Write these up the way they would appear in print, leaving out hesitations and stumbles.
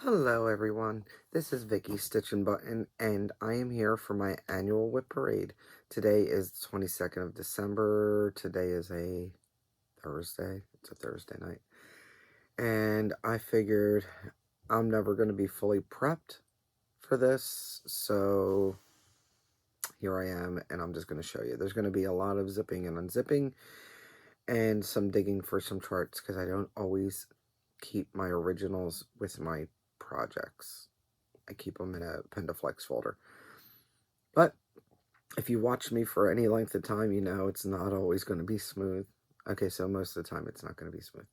Hello everyone, this is Vicky StitchNButton, and I am here for my annual WIP Parade. Today is the 22nd of December. Today is a Thursday. It's a Thursday night. And I figured I'm never going to be fully prepped for this, so here I am, and I'm just going to show you. There's going to be a lot of zipping and unzipping, and some digging for some charts, because I don't always keep my originals with my projects. I keep them in a Pendaflex folder. But if you watch me for any length of time, you know it's not always going to be smooth. Okay, so most of the time it's not going to be smooth.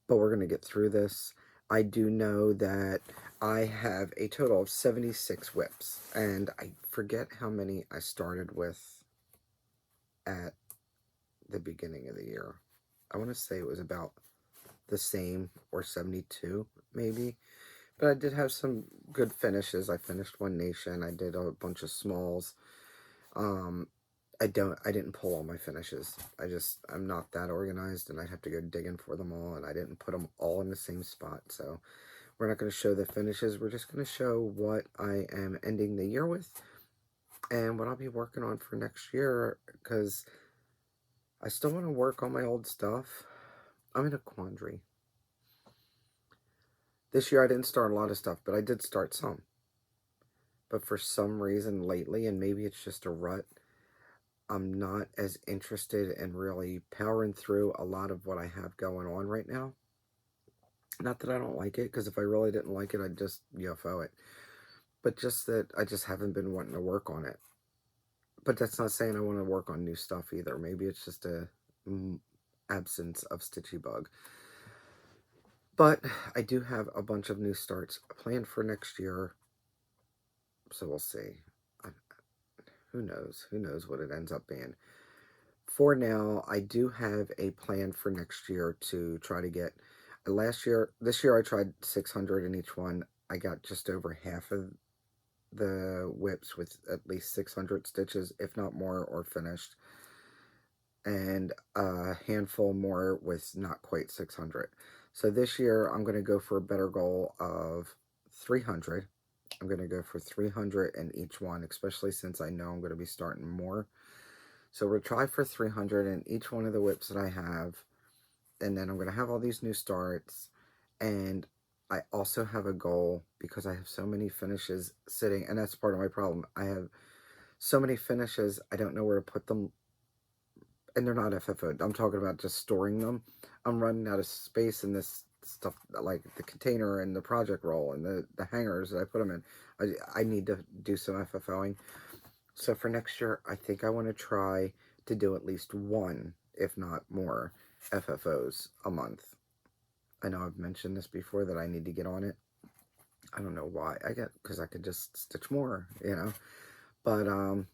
But we're going to get through this. I do know that I have a total of 76 whips, and I forget how many I started with at the beginning of the year. I want to say it was about the same, or 72 maybe. But I did have some good finishes. I finished One Nation. I did a bunch of smalls. I didn't pull all my finishes. I'm not that organized, and I'd have to go digging for them all, and I didn't put them all in the same spot. So we're not going to show the finishes. We're just going to show what I am ending the year with and what I'll be working on for next year, because I still want to work on my old stuff. I'm in a quandary. This year I didn't start a lot of stuff, but I did start some. But for some reason lately, and maybe it's just a rut, I'm not as interested in really powering through a lot of what I have going on right now. Not that I don't like it, because if I really didn't like it, I'd just UFO it. But just that I just haven't been wanting to work on it. But that's not saying I want to work on new stuff either. Maybe it's just a absence of Stitchy Bug. But I do have a bunch of new starts planned for next year. So we'll see. Who knows? Who knows what it ends up being. For now, I do have a plan for next year to try to get... This year I tried 600 in each one. I got just over half of the whips with at least 600 stitches, if not more, or finished. And a handful more with not quite 600. So this year, I'm going to go for a better goal of 300. I'm going to go for 300 in each one, especially since I know I'm going to be starting more. So we'll try for 300 in each one of the whips that I have. And then I'm going to have all these new starts. And I also have a goal, because I have so many finishes sitting, and that's part of my problem. I have so many finishes, I don't know where to put them. And they're not FFO'd. I'm talking about just storing them. I'm running out of space in this stuff, like the container and the project roll and the hangers that I put them in. I need to do some FFOing. So for next year, I think I want to try to do at least one, if not more, FFOs a month. I know I've mentioned this before, that I need to get on it. I don't know why. Because I could just stitch more, you know. But,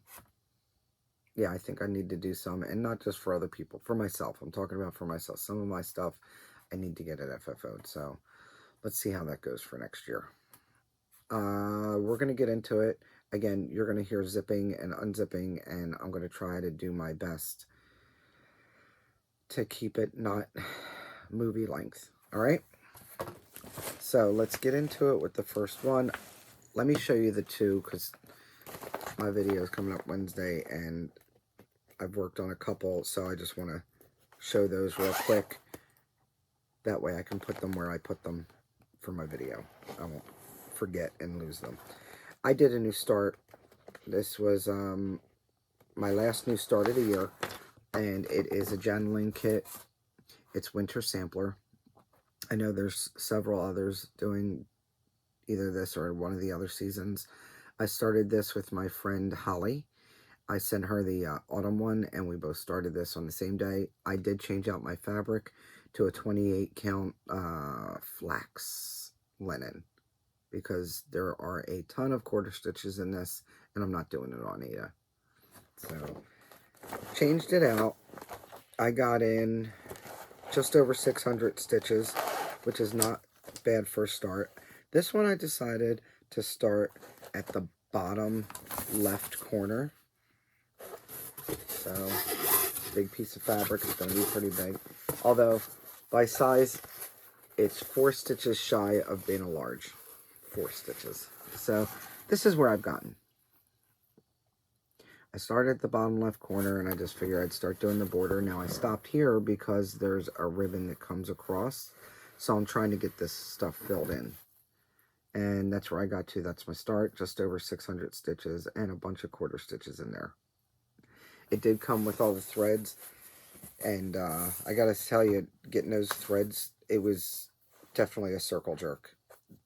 yeah, I think I need to do some, and not just for other people, for myself. I'm talking about for myself. Some of my stuff, I need to get it FFO'd. So let's see how that goes for next year. We're going to get into it. Again, you're going to hear zipping and unzipping, and I'm going to try to do my best to keep it not movie length. All right? So let's get into it with the first one. Let me show you the two, because my video is coming up Wednesday, and I've worked on a couple, so I just want to show those real quick. That way I can put them where I put them for my video. I won't forget and lose them. I did a new start. This was my last new start of the year, and it is a Janlin kit. It's Winter Sampler. I know there's several others doing either this or one of the other seasons. I started this with my friend Holly. I sent her the autumn one, and we both started this on the same day. I did change out my fabric to a 28 count flax linen, because there are a ton of quarter stitches in this, and I'm not doing it on Ada. So, changed it out. I got in just over 600 stitches, which is not bad for a start. This one I decided to start at the bottom left corner. So, big piece of fabric. It's going to be pretty big. Although, by size, it's 4 stitches shy of being a large. 4 stitches. So this is where I've gotten. I started at the bottom left corner, and I just figured I'd start doing the border. Now I stopped here because there's a ribbon that comes across, so I'm trying to get this stuff filled in. And that's where I got to. That's my start, just over 600 stitches and a bunch of quarter stitches in there. It did come with all the threads, and I gotta tell you, getting those threads, it was definitely a circle jerk.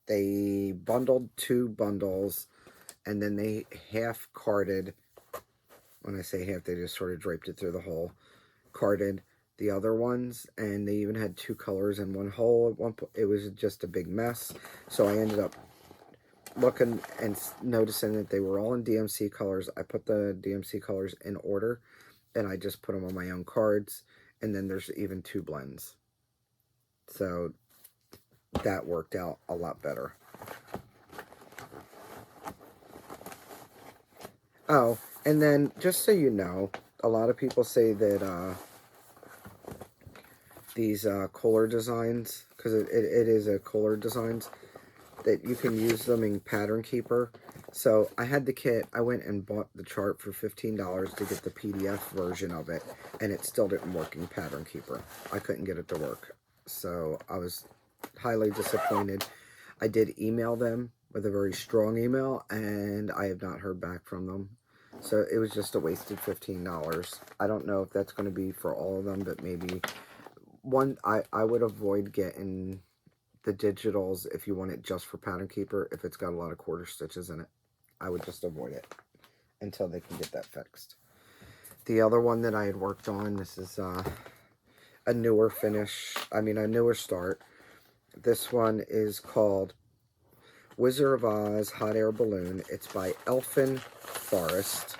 They bundled 2 bundles, and then they half carded. When I say half, they just sort of draped it through the hole, carded the other ones, and they even had 2 colors in one hole at one point. It was just a big mess. So I ended up looking and noticing that they were all in DMC colors. I put the DMC colors in order, and I just put them on my own cards, and then there's even 2 blends. So that worked out a lot better. Oh, and then just so you know, a lot of people say that these Kohler designs, because it is a Kohler designs, that you can use them in Pattern Keeper. So I had the kit. I went and bought the chart for $15 to get the PDF version of it, and it still didn't work in Pattern Keeper. I couldn't get it to work. So I was highly disappointed. I did email them with a very strong email, and I have not heard back from them. So it was just a wasted $15. I don't know if that's going to be for all of them, but maybe one. I would avoid getting the digitals if you want it just for Pattern Keeper. If it's got a lot of quarter stitches in it, I would just avoid it until they can get that fixed. The other one that I had worked on, this is a newer finish. I mean, a newer start. This one is called Wizard of Oz Hot Air Balloon. It's by Elfin Forest.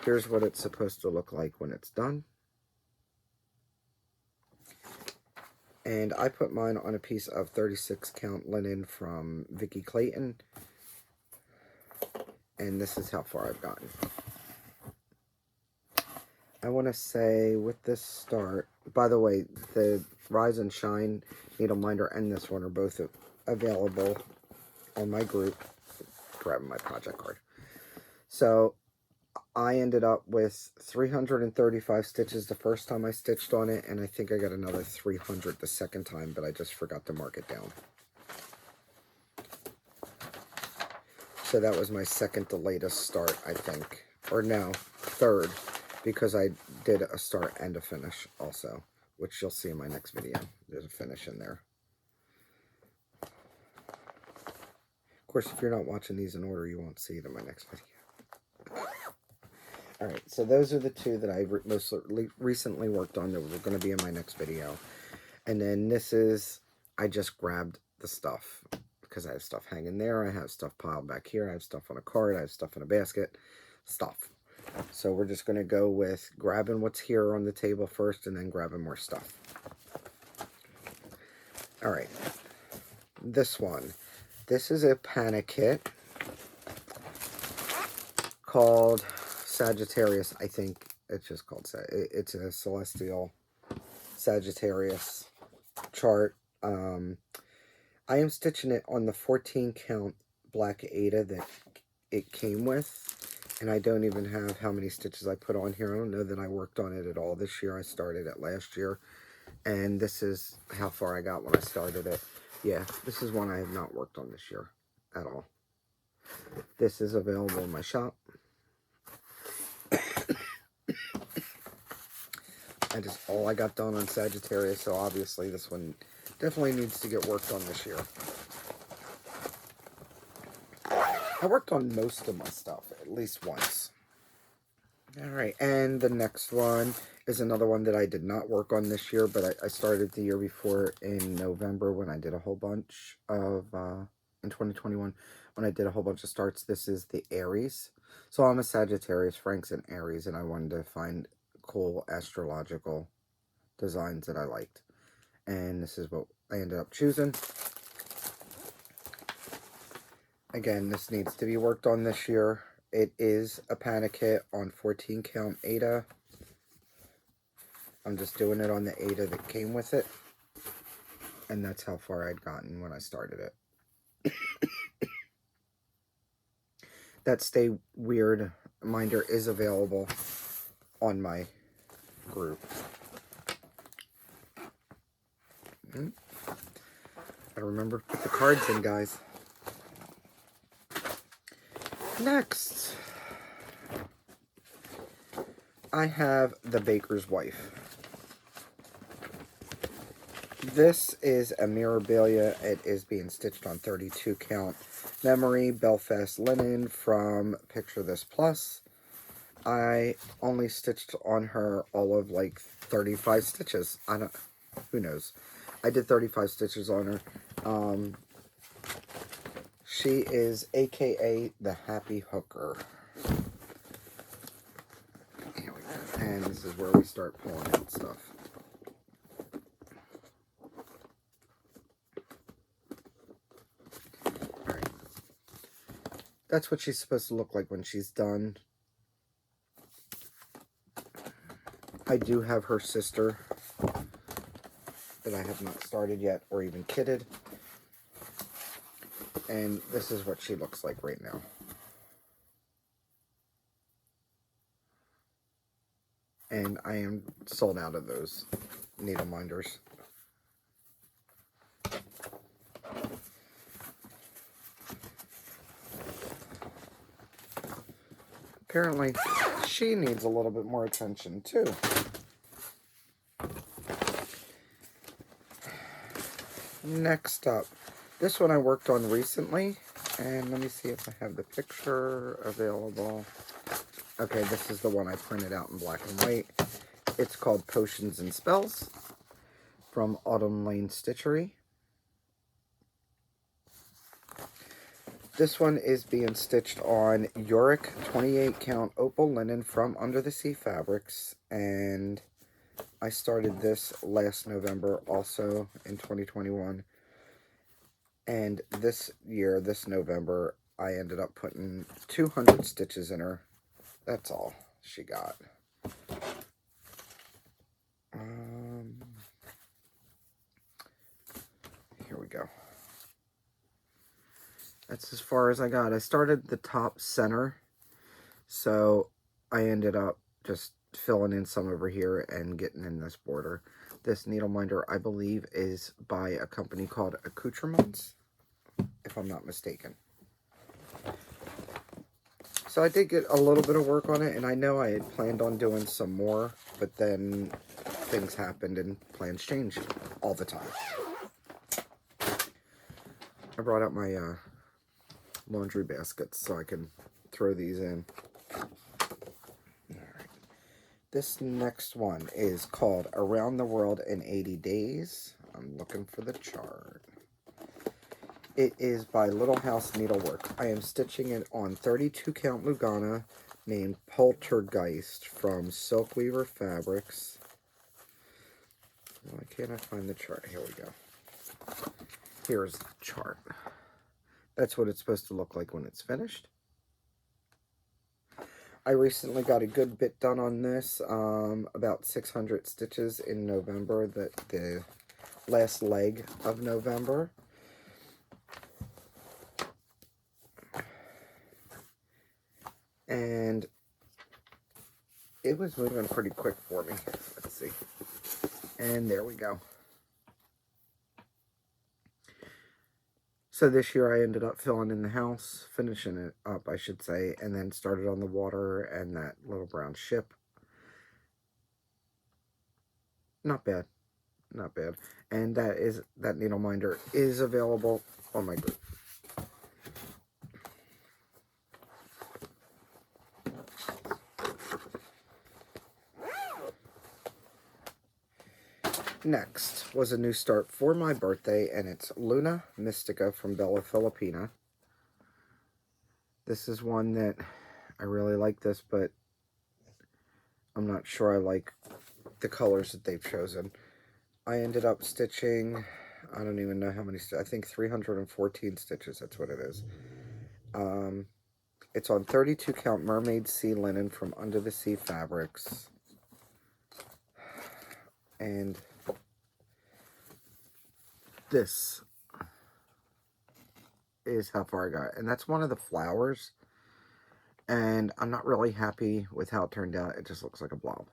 Here's what it's supposed to look like when it's done. And I put mine on a piece of 36 count linen from Vicky Clayton. And this is how far I've gotten. I want to say with this start, by the way, the Rise and Shine Needle Minder and this one are both available on my group. Grabbing my project card. So I ended up with 335 stitches the first time I stitched on it, and I think I got another 300 the second time, but I just forgot to mark it down. So that was my second to latest start, I think. Or no, third, because I did a start and a finish also, which you'll see in my next video. There's a finish in there. Of course, if you're not watching these in order, you won't see it in my next video. Alright, so those are the 2 that I most recently worked on that were going to be in my next video. And then this is, I just grabbed the stuff, because I have stuff hanging there, I have stuff piled back here, I have stuff on a card, I have stuff in a basket, stuff. So we're just going to go with grabbing what's here on the table first, and then grabbing more stuff. Alright, this one. This is a panic kit called Sagittarius. I think it's just called it's a Celestial Sagittarius chart. I am stitching it on the 14 count black Ada that it came with, and I don't even have how many stitches I put on here. I don't know that I worked on it at all this year. I started it last year, and this is how far I got when I started it. Yeah, this is one I have not worked on this year at all. This is available in my shop. All I got done on Sagittarius, so obviously this one definitely needs to get worked on this year. I worked on most of my stuff at least once. Alright, and the next one is another one that I did not work on this year, but I started the year before in November when I did a whole bunch of, in 2021, when I did a whole bunch of starts. This is the Aries. So I'm a Sagittarius, Frank's an Aries, and I wanted to find cool astrological designs that I liked. And this is what I ended up choosing. Again, this needs to be worked on this year. It is a panic kit on 14 count Ada. I'm just doing it on the Ada that came with it. And that's how far I'd gotten when I started it. That Stay Weird minder is available on my group. Gotta remember to put the cards in, guys. Next, I have The Baker's Wife. This is a memorabilia. It is being stitched on 32 count memory Belfast linen from Picture This Plus. I only stitched on her all of like 35 stitches. Who knows? I did 35 stitches on her. She is AKA the Happy Hooker. Here we go. And this is where we start pulling out stuff. Alright. That's what she's supposed to look like when she's done. I do have her sister that I have not started yet or even kitted. And this is what she looks like right now. And I am sold out of those needle minders. Apparently, she needs a little bit more attention too. Next up, this one I worked on recently, and let me see if I have the picture available. Okay, this is the one I printed out in black and white. It's called Potions and Spells from Autumn Lane Stitchery. This one is being stitched on Yorick 28 count Opal linen from Under the Sea Fabrics, and I started this last November, also in 2021. And this year, this November, I ended up putting 200 stitches in her. That's all she got. Here we go. That's as far as I got. I started the top center, so I ended up just filling in some over here and getting in this border. This needle minder, I believe, is by a company called Accoutrements, if I'm not mistaken. So I did get a little bit of work on it, and I know I had planned on doing some more, but then things happened and plans change all the time. I brought out my laundry baskets so I can throw these in. Alright. This next one is called Around the World in 80 Days. I'm looking for the chart. It is by Little House Needlework. I am stitching it on 32 count Lugana named Poltergeist from Silkweaver Fabrics. Why can't I find the chart? Here we go. Here's the chart. That's what it's supposed to look like when it's finished. I recently got a good bit done on this, about 600 stitches in November, the last leg of November. And it was moving pretty quick for me. Let's see. And there we go. So this year I ended up filling in the house, finishing it up, I should say, and then started on the water and that little brown ship. Not bad. Not bad. And that needle minder is available on my group. Next was a new start for my birthday, and it's Luna Mystica from Bella Filipina. This is one that I really like this, but I'm not sure I like the colors that they've chosen. I ended up stitching, I don't even know how many, I think 314 stitches, that's what it is. It's on 32 count Mermaid Sea Linen from Under the Sea Fabrics. And this is how far I got. And that's one of the flowers And I'm not really happy with how it turned out. It just looks like a blob.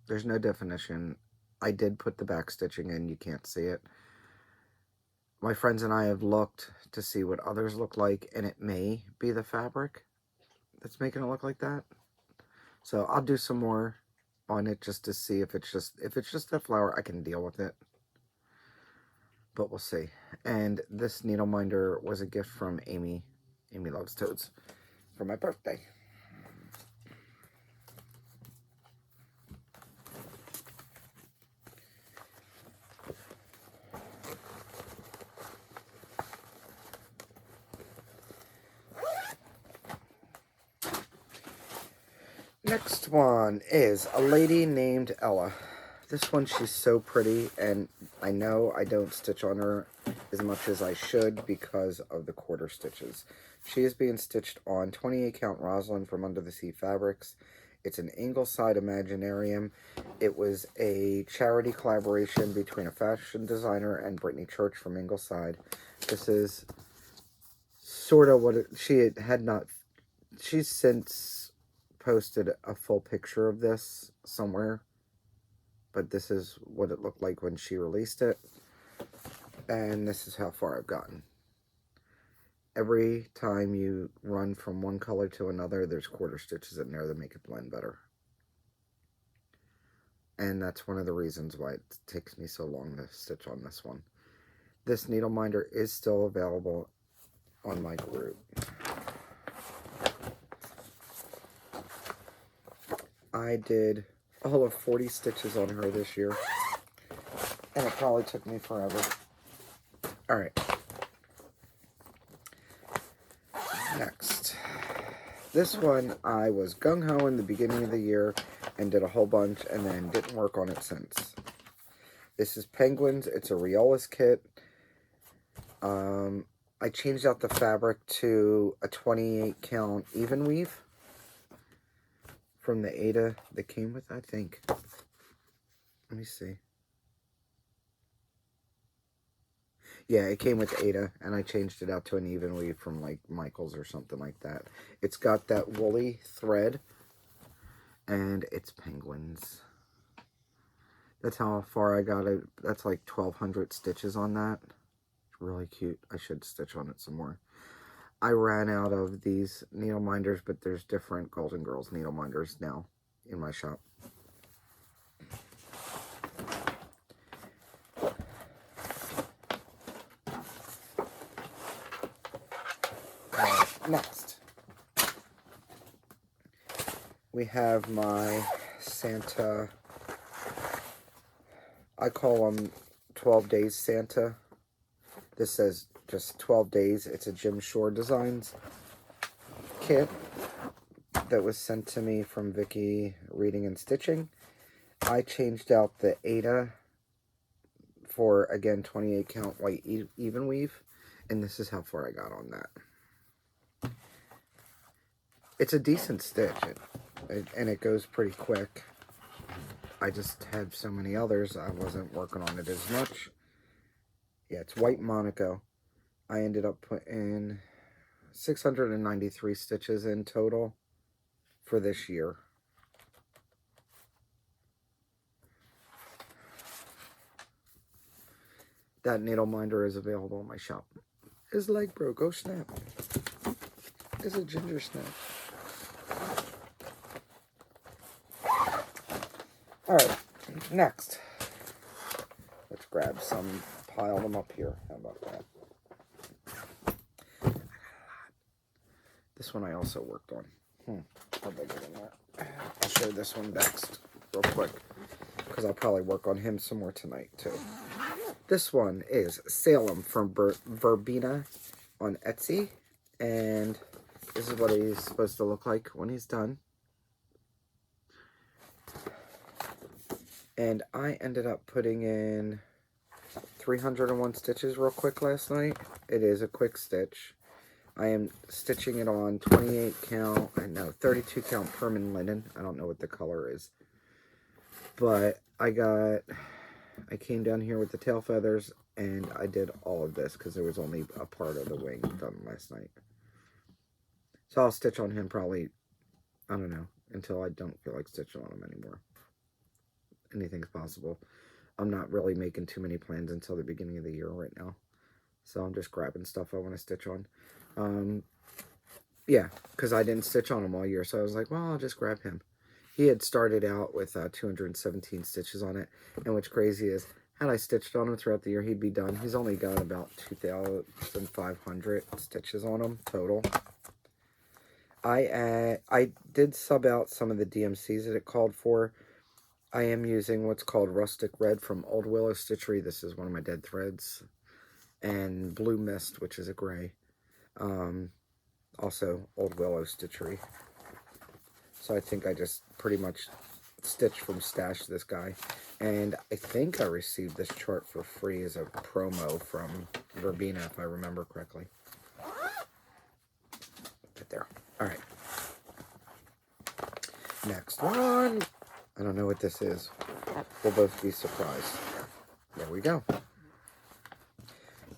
There's no definition. I did put the back stitching in. You can't see it. My friends and I have looked to see what others look like, and it may be the fabric that's making it look like that. So I'll do some more on it just to see if it's just that flower, I can deal with it. But we'll see. And this needle minder was a gift from Amy. Amy loves toads, for my birthday. Next one is a lady named Ella. This one, she's so pretty, and I know I don't stitch on her as much as I should because of the quarter stitches. She is being stitched on 28 count rosin from Under the Sea Fabrics. It's an Ingleside Imaginarium. It was a charity collaboration between a fashion designer and Brittany Church from Ingleside. This is sort of what she's since posted a full picture of this somewhere, but this is what it looked like when she released it, and this is how far I've gotten. Every time you run from one color to another, there's quarter stitches in there that make it blend better, and that's one of the reasons why it takes me so long to stitch on this one. This needle minder is still available on my group. I did all of 40 stitches on her this year, and it probably took me forever. Alright. Next. This one, I was gung-ho in the beginning of the year and did a whole bunch and then didn't work on it since. This is Penguins. It's a Riolis kit. I changed out the fabric to a 28 count even weave from the Ada that came with, I think. Let me see. Yeah, it came with Ada, and I changed it out to an even weave from, like, Michael's or something like that. It's got that woolly thread, and it's Penguins. That's how far I got it. That's like 1,200 stitches on that. It's really cute. I should stitch on it some more. I ran out of these needle minders, but there's different Golden Girls needle minders now in my shop. Next, we have my Santa. I call them 12 Days Santa. This says just 12 days. It's a Jim Shore Designs kit that was sent to me from Vicky Reading and Stitching. I changed out the Ada for, again, 28 count white even weave, and this is how far I got on that. It's a decent stitch, and it goes pretty quick. I just had so many others, I wasn't working on it as much. Yeah, it's white Monaco. I ended up putting 693 stitches in total for this year. That needle minder is available in my shop. His leg broke. Oh, snap. It's a ginger snap. Alright, next. Let's grab some, pile them up here. How about that? I got a lot. This one I also worked on. How bigger than that? I'll show this one next real quick, because I'll probably work on him some more tonight too. This one is Salem from Verbena on Etsy, and this is what he's supposed to look like when he's done. And I ended up putting in 301 stitches real quick last night. It is a quick stitch. I am stitching it on 28 count, I know, 32 count permanent linen. I don't know what the color is. But I came down here with the tail feathers, and I did all of this because there was only a part of the wing done last night. So I'll stitch on him probably, I don't know, until I don't feel like stitching on him anymore. Anything's possible. I'm not really making too many plans until the beginning of the year right now. So I'm just grabbing stuff I want to stitch on. Yeah, because I didn't stitch on him all year. So I was like, well, I'll just grab him. He had started out with 217 stitches on it. And what's crazy is, had I stitched on him throughout the year, he'd be done. He's only got about 2,500 stitches on him total. I did sub out some of the DMCs that it called for. I am using what's called Rustic Red from Old Willow Stitchery. This is one of my dead threads. And Blue Mist, which is a gray. Also Old Willow Stitchery. So I think I just pretty much stitched from stash this guy. And I think I received this chart for free as a promo from Verbena, if I remember correctly. Right there. Alright. Next one. I don't know what this is. We'll both be surprised. There we go.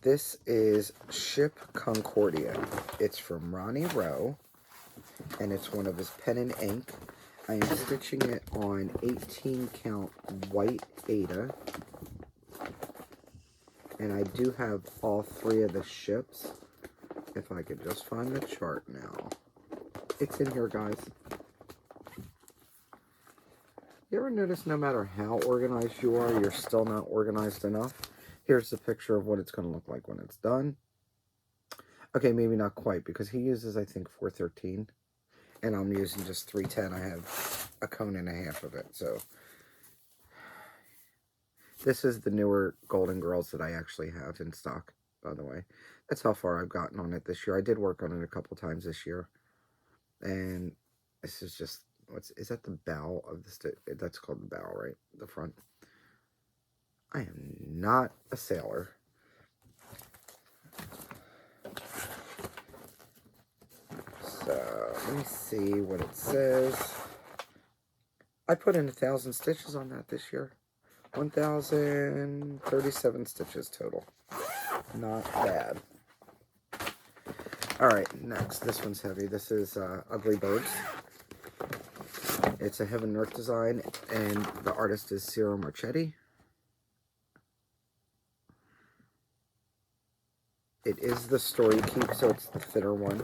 This is Ship Concordia. It's from Ronnie Rowe. And it's one of his pen and ink. I am stitching it on 18 count white Aida. And I do have all three of the ships. If I could just find the chart now. It's in here, guys. You ever notice no matter how organized you are, you're still not organized enough? Here's the picture of what it's going to look like when it's done. Okay, maybe not quite, because he uses, I think, 413. And I'm using just 310. I have a cone and a half of it, so. This is the newer Golden Girls that I actually have in stock, by the way. That's how far I've gotten on it this year. I did work on it a couple times this year. And this is just, is that the bow of the stick? That's called the bow, right? The front. I am not a sailor. So, let me see what it says. I put in 1,000 stitches on that this year. 1,037 stitches total. Not bad. Alright, next. This one's heavy. This is Ugly Birds. It's a Heaven Earth design, and the artist is Ciro Marchetti. It is the Story Keep, so it's the thinner one.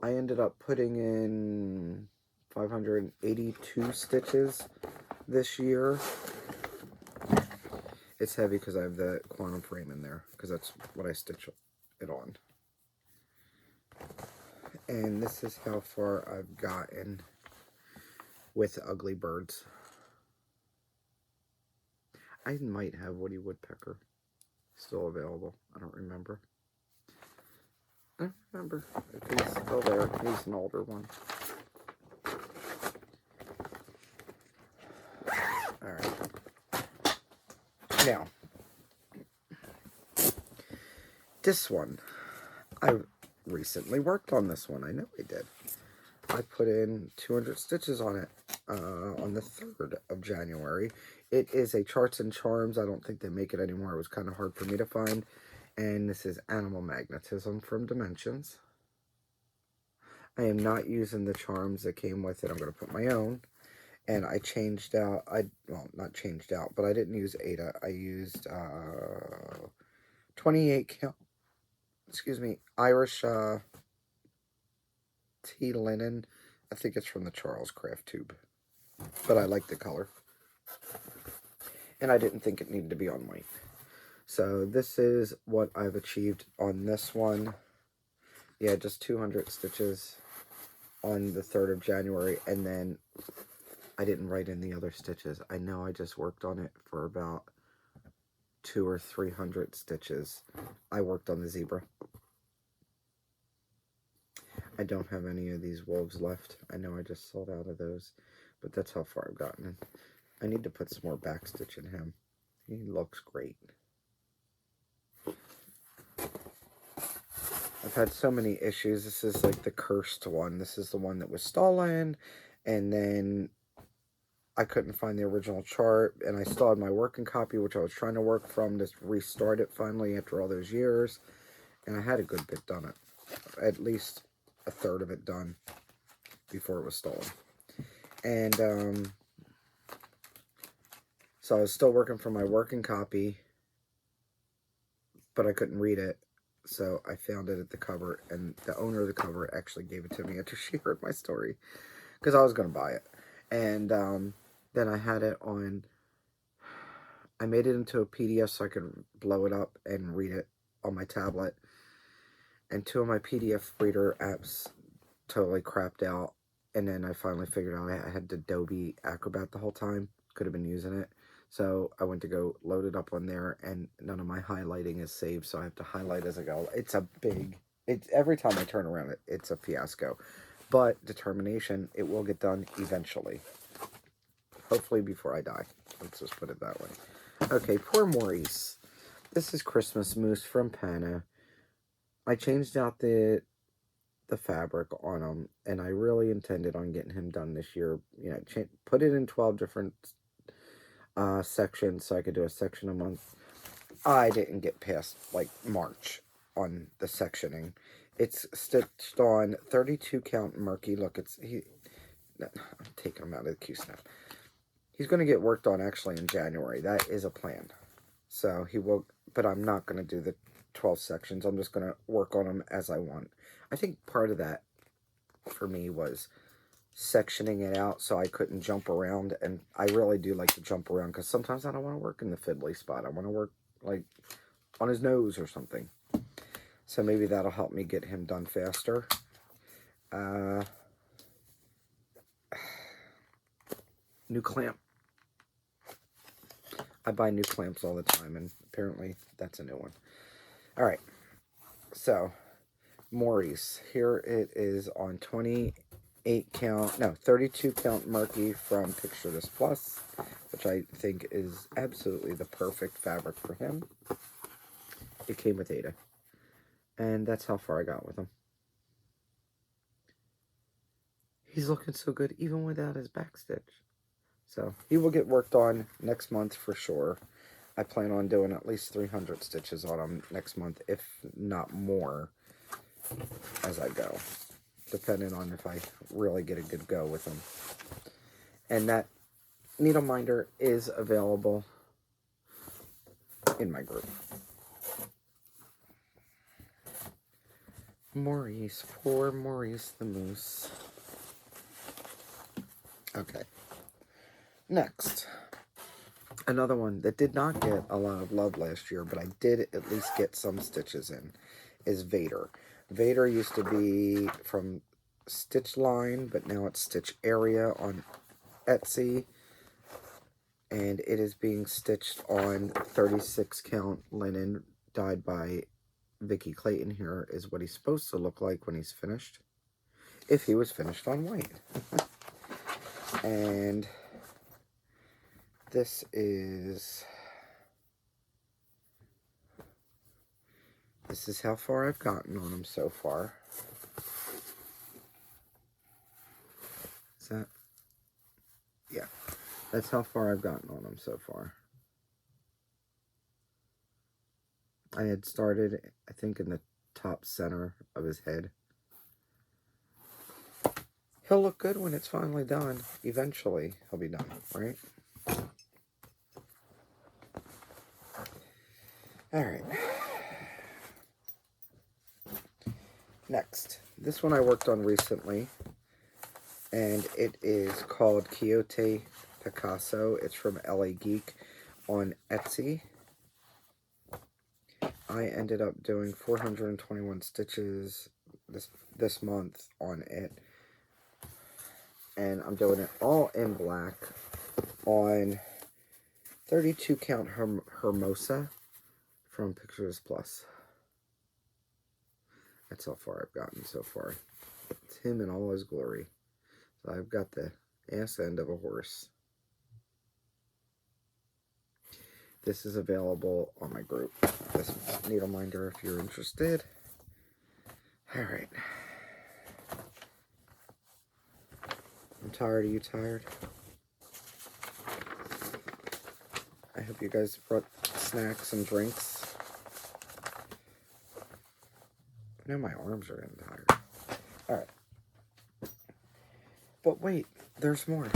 I ended up putting in 582 stitches this year. It's heavy because I have the quantum frame in there, because that's what I stitch it on. And this is how far I've gotten with Ugly Birds. I might have Woody Woodpecker still available. I don't remember. I don't remember if he's still there. He's an older one. Alright. Now, this one, I recently worked on this one. I know I did. I put in 200 stitches on it on the 3rd of January. It is a Charts and Charms. I don't think they make it anymore. It was kind of hard for me to find. And this is Animal Magnetism from Dimensions. I am not using the charms that came with it. I'm going to put my own. And I changed out, well, not changed out, but I didn't use Aida. I used 28 count, Irish tea linen. I think it's from the Charles Craft Tube. But I like the color. And I didn't think it needed to be on white. So this is what I've achieved on this one. Yeah, just 200 stitches on the 3rd of January. And then I didn't write in the other stitches. I know I just worked on it for about 200 or 300 stitches. I worked on the zebra. I don't have any of these wolves left. I know I just sold out of those. But that's how far I've gotten in. I need to put some more backstitch in him. He looks great. I've had so many issues. This is like the cursed one. This is the one that was stolen. And then I couldn't find the original chart. And I still had my working copy, which I was trying to work from to restart it finally after all those years. And I had a good bit done it. At least a third of it done before it was stolen. And so I was still working from my working copy, but I couldn't read it. So I found it at the cover, and the owner of the cover actually gave it to me after she heard my story, because I was going to buy it. And then I had it on, I made it into a PDF so I could blow it up and read it on my tablet. And 2 of my PDF reader apps totally crapped out. And then I finally figured out I had Adobe Acrobat the whole time. Could have been using it. So I went to go load it up on there, and none of my highlighting is saved, so I have to highlight as I go. It's a big, every time I turn around, it's a fiasco. But determination, it will get done eventually. Hopefully before I die. Let's just put it that way. Okay, poor Maurice. This is Christmas Mousse from Pana. I changed out the fabric on him, and I really intended on getting him done this year. You know, put it in 12 different sections so I could do a section a month. I didn't get past like March on the sectioning. It's stitched on 32 count murky. Look, I'm taking him out of the Q-snap. He's going to get worked on actually in January. That is a plan. So he will, but I'm not going to do the 12 sections. I'm just going to work on them as I want. I think part of that for me was sectioning it out so I couldn't jump around, and I really do like to jump around because sometimes I don't want to work in the fiddly spot. I want to work like on his nose or something. So maybe that'll help me get him done faster. New clamp. I buy new clamps all the time, and apparently that's a new one. All right, so Maurice, here it is on 32 count murky from Picture This Plus, which I think is absolutely the perfect fabric for him. It came with Ada, and that's how far I got with him. He's looking so good even without his backstitch. So he will get worked on next month for sure. I plan on doing at least 300 stitches on him next month, if not more, as I go, depending on if I really get a good go with him. And that needle minder is available in my group. Maurice, poor Maurice the Moose. Okay. Next, another one that did not get a lot of love last year, but I did at least get some stitches in, is Vader. Vader used to be from Stitch Line, but now it's Stitch Area on Etsy, and it is being stitched on 36 count linen dyed by Vicky Clayton. Here is what he's supposed to look like when he's finished, if he was finished on white. And this is how far I've gotten on him so far. Is that? Yeah. That's how far I've gotten on him so far. I had started, I think, in the top center of his head. He'll look good when it's finally done. Eventually, he'll be done, right? Alright. Next. This one I worked on recently, and it is called Quixote Picasso. It's from LA Geek on Etsy. I ended up doing 421 stitches this month on it. And I'm doing it all in black on 32 count Hermosa from Pictures Plus. That's how far I've gotten so far. It's him in all his glory. So I've got the ass end of a horse. This is available on my group. This needle minder if you're interested. Alright. I'm tired. Are you tired? I hope you guys brought snacks and drinks. I know my arms are getting tired. Alright. But wait, there's more.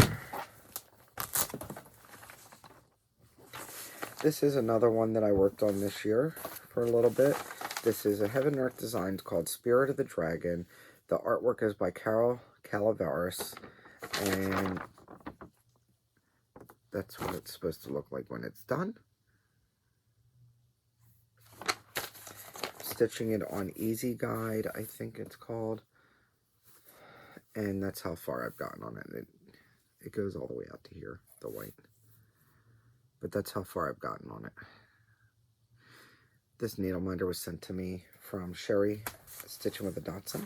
This is another one that I worked on this year for a little bit. This is a Heaven and Earth design called Spirit of the Dragon. The artwork is by Carol Calaveras, and that's what it's supposed to look like when it's done. Stitching it on Easy Guide, I think it's called. And that's how far I've gotten on it. It goes all the way out to here, the white. But that's how far I've gotten on it. This needle minder was sent to me from Sherry, Stitching with a Dotson.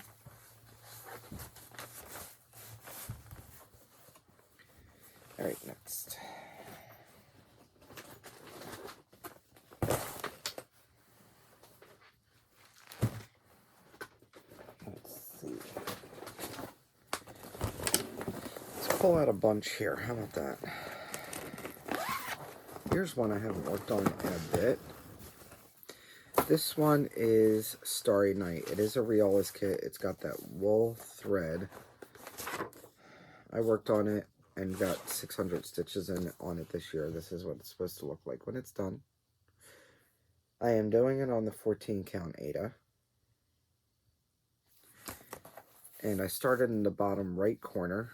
Alright, next. Let's see. Let's pull out a bunch here. How about that? Here's one I haven't worked on in a bit. This one is Starry Night. It is a Riolas kit. It's got that wool thread. I worked on it and got 600 stitches on it this year. This is what it's supposed to look like when it's done. I am doing it on the 14 count Aida. And I started in the bottom right corner.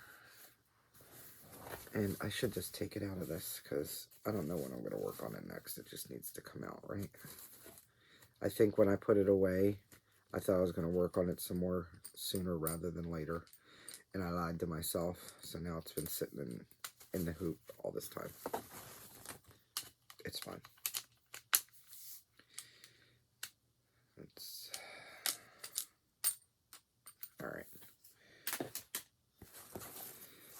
And I should just take it out of this because I don't know when I'm going to work on it next. It just needs to come out, right? I think when I put it away, I thought I was going to work on it some more sooner rather than later. And I lied to myself. So now it's been sitting in the hoop all this time. It's fine. Alright.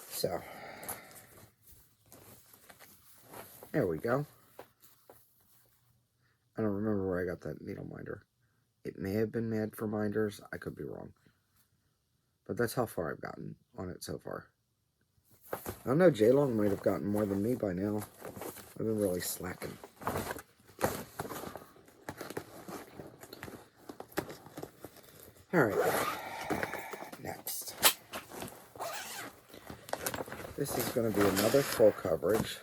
So. There we go. I don't remember where I got that needle minder. It may have been Mad for Minders. I could be wrong. But that's how far I've gotten on it so far. I don't know, J-Long might have gotten more than me by now. I've been really slacking. Alright. Next. This is going to be another full coverage.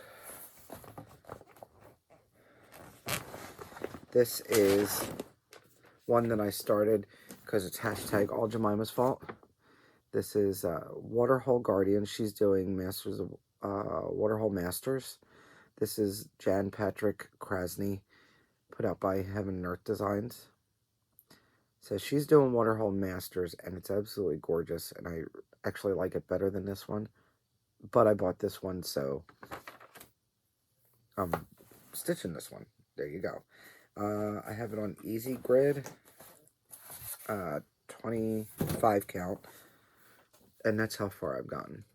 This is one that I started because it's hashtag all Jemima's fault. This is Waterhole Guardian. She's doing Masters of Waterhole Masters. This is Jan Patrick Krasny, put out by Heaven and Earth Designs. So she's doing Waterhole Masters, and it's absolutely gorgeous, and I actually like it better than this one. But I bought this one, so I'm stitching this one. There you go. I have it on Easy Grid, 25 count, and that's how far I've gotten.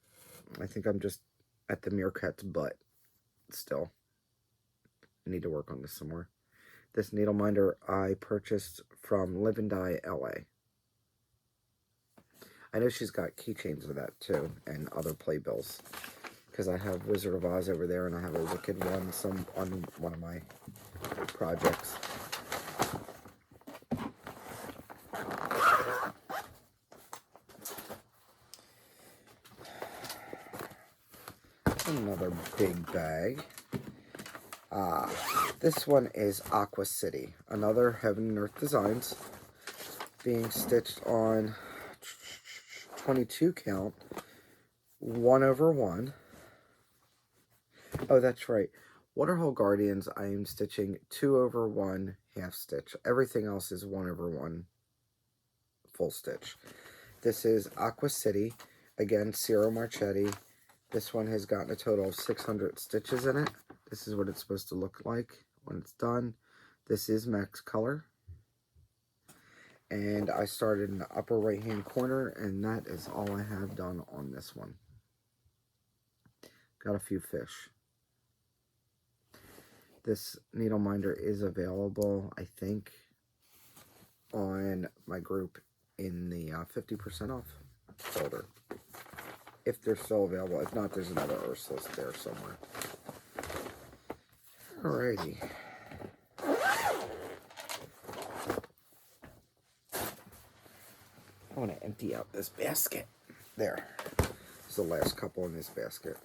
I think I'm just at the meerkat's butt still. I need to work on this some more. This needle minder I purchased from Live and Die LA. I know she's got keychains of that too, and other playbills, because I have Wizard of Oz over there, and I have a Wicked one on one of my projects. Another big bag. This one is Aqua City, another Heaven and Earth Designs, being stitched on 22 count, 1/1. Oh, that's right. Waterhole Guardians, I am stitching 2/1 half stitch. Everything else is 1/1 full stitch. This is Aqua City, again, Ciro Marchetti. This one has gotten a total of 600 stitches in it. This is what it's supposed to look like when it's done. This is max color. And I started in the upper right hand corner, and that is all I have done on this one. Got a few fish. This needle minder is available, I think, on my group in the 50% off folder. If they're still available. If not, there's another Ursulus there somewhere. Alrighty. I want to empty out this basket. There. This is the last couple in this basket.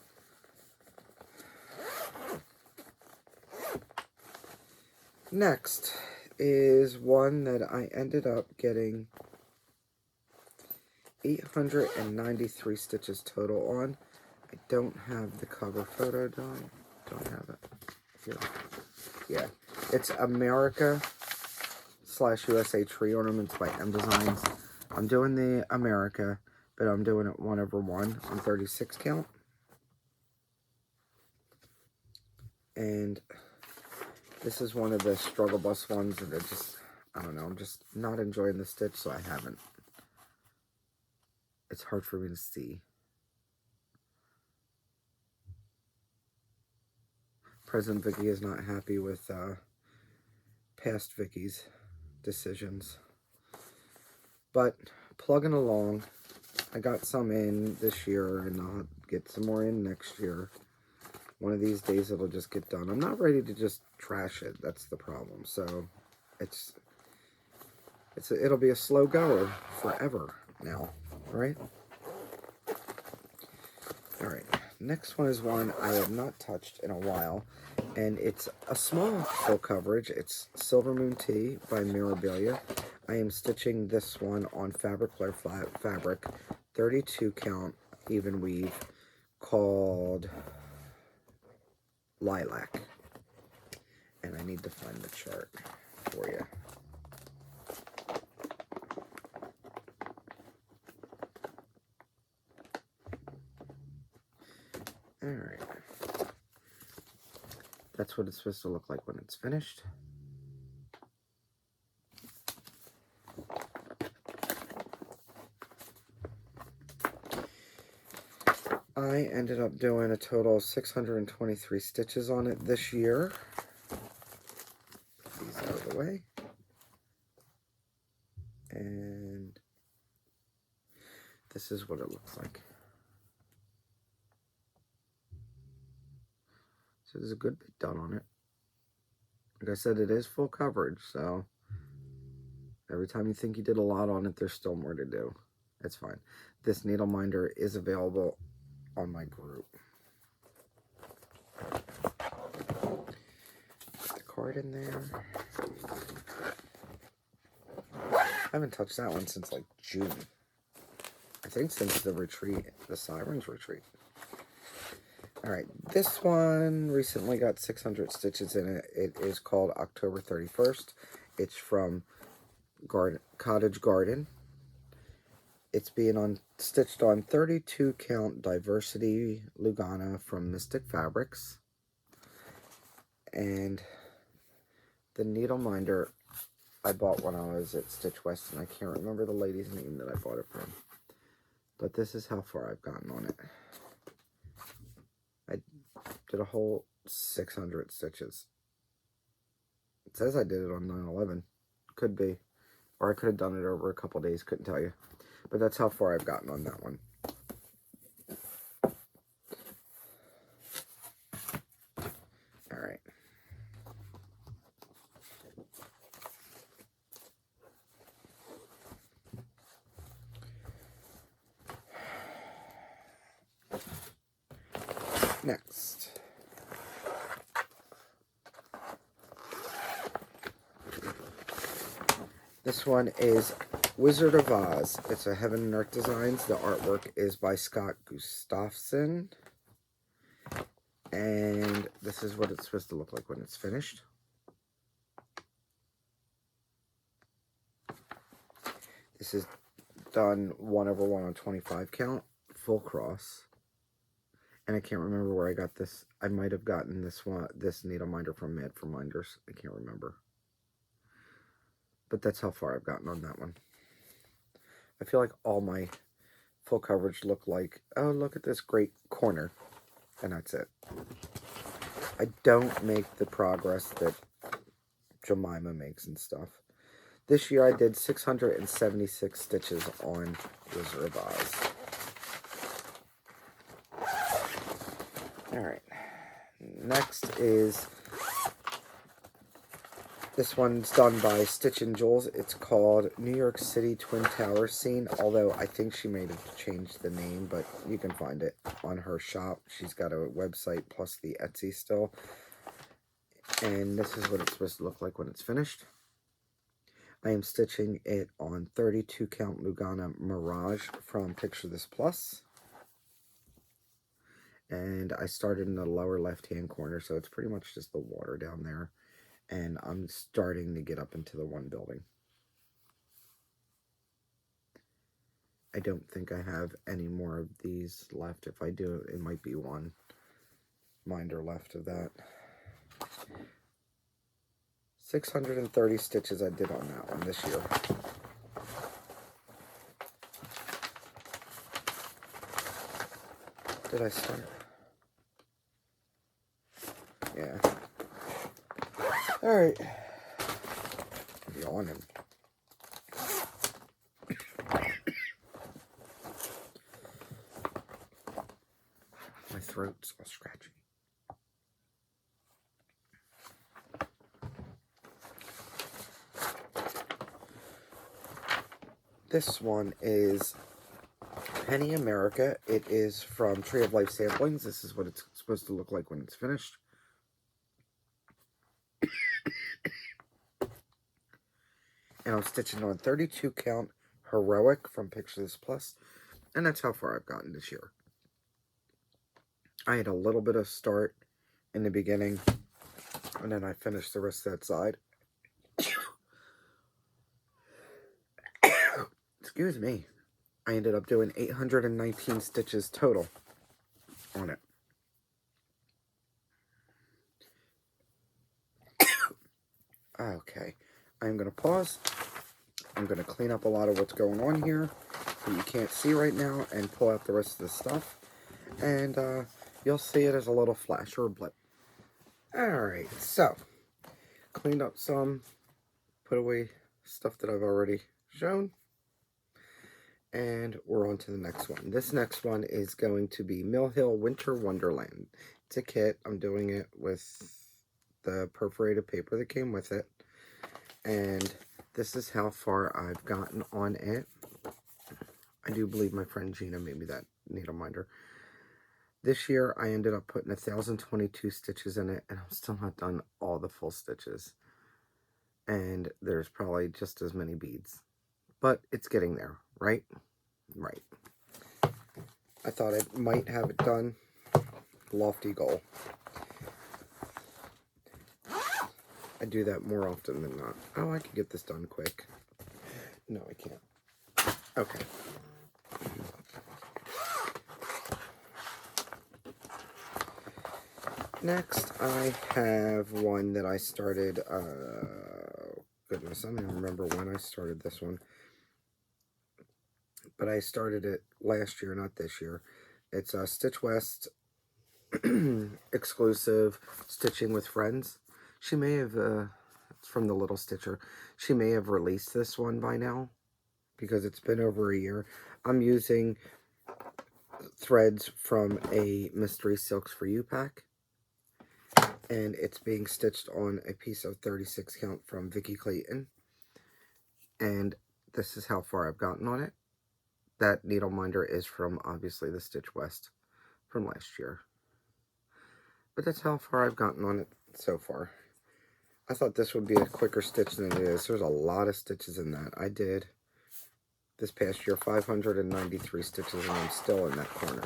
Next is one that I ended up getting 893 stitches total on. I don't have the cover photo done. Don't have it. Here. Yeah. It's America / USA Tree Ornaments by M Designs. I'm doing the America, but I'm doing it 1/1 on 36 count. And this is one of the struggle bus ones that I don't know, I'm just not enjoying the stitch, so I haven't. It's hard for me to see. President Vicky is not happy with past Vicky's decisions. But plugging along, I got some in this year, and I'll get some more in next year. One of these days it'll just get done. I'm not ready to just trash it. That's the problem. So it'll be a slow goer forever now, right? All right. Next one is one I have not touched in a while, and it's a small full coverage. It's Silver Moon Tea by Mirabilia. I am stitching this one on Fabric Flare flat fabric, 32 count even weave, called Lilac. And I need to find the chart for you. Alright. That's what it's supposed to look like when it's finished. I ended up doing a total of 623 stitches on it this year. Put these out of the way. And this is what it looks like. So there's a good bit done on it. Like I said, it is full coverage, so every time you think you did a lot on it, there's still more to do. It's fine. This needle minder is available on my group. Put the card in there. I haven't touched that one since like June. I think since the retreat, the Sirens retreat. Alright, this one recently got 600 stitches in it. It is called October 31st. It's from Cottage Garden. It's being stitched on 32 count Diversity Lugana from Mystic Fabrics. And the needle minder I bought when I was at Stitch West, and I can't remember the lady's name that I bought it from. But this is how far I've gotten on it. I did a whole 600 stitches. It says I did it on 9/11. Could be. Or I could have done it over a couple days. Couldn't tell you. But that's how far I've gotten on that one. Alright. Next. This one is Wizard of Oz. It's a Heaven and Earth Designs. The artwork is by Scott Gustafson. And this is what it's supposed to look like when it's finished. This is done 1/1 on 25 count, full cross. And I can't remember where I got this. I might have gotten this needle minder from Mad for Minders. I can't remember. But that's how far I've gotten on that one. I feel like all my full coverage look like, oh, look at this great corner. And that's it. I don't make the progress that Jemima makes and stuff. This year I did 676 stitches on Wizard of Oz. Alright. Next is This one's done by Stitch and Jules. It's called New York City Twin Towers Scene, although I think she may have changed the name, but you can find it on her shop. She's got a website plus the Etsy still. And this is what it's supposed to look like when it's finished. I am stitching it on 32 count Lugana Mirage from Picture This Plus. And I started in the lower left hand corner, so it's pretty much just the water down there. And I'm starting to get up into the one building. I don't think I have any more of these left. If I do, it might be one minder left of that. 630 stitches I did on that one this year. Did I start? Yeah. Alright. Yawning. My throat's all scratchy. This one is Penny America. It is from Tree of Life Samplings. This is what it's supposed to look like when it's finished. And I'm stitching on 32 count Heroic from Picture This Plus. And that's how far I've gotten this year. I had a little bit of start in the beginning. And then I finished the rest of that side. Excuse me. I ended up doing 819 stitches total on it. Okay. I'm going to pause. I'm going to clean up a lot of what's going on here that you can't see right now and pull out the rest of the stuff. And you'll see it as a little flash or a blip. Alright, so cleaned up some, put away stuff that I've already shown. And we're on to the next one. This next one is going to be Mill Hill Winter Wonderland. It's a kit. I'm doing it with the perforated paper that came with it. And this is how far I've gotten on it. I do believe my friend Gina made me that needle minder. This year, I ended up putting 1,022 stitches in it, and I'm still not done all the full stitches. And there's probably just as many beads. But it's getting there, right? Right. I thought I might have it done. Lofty goal. I do that more often than not. Oh, I can get this done quick. No, I can't. Okay. Next, I have one that I started, goodness, I don't even remember when I started this one. But I started it last year, not this year. It's a Stitch West exclusive Stitching with Friends. She may have, it's from the Little Stitcher. She may have released this one by now because it's been over a year. I'm using threads from a Mystery Silks for You pack. And it's being stitched on a piece of 36 count from Vicky Clayton. And this is how far I've gotten on it. That needle minder is from, obviously, the Stitch West from last year. But that's how far I've gotten on it so far. I thought this would be a quicker stitch than it is. There's a lot of stitches in that. I did, this past year, 593 stitches, and I'm still in that corner.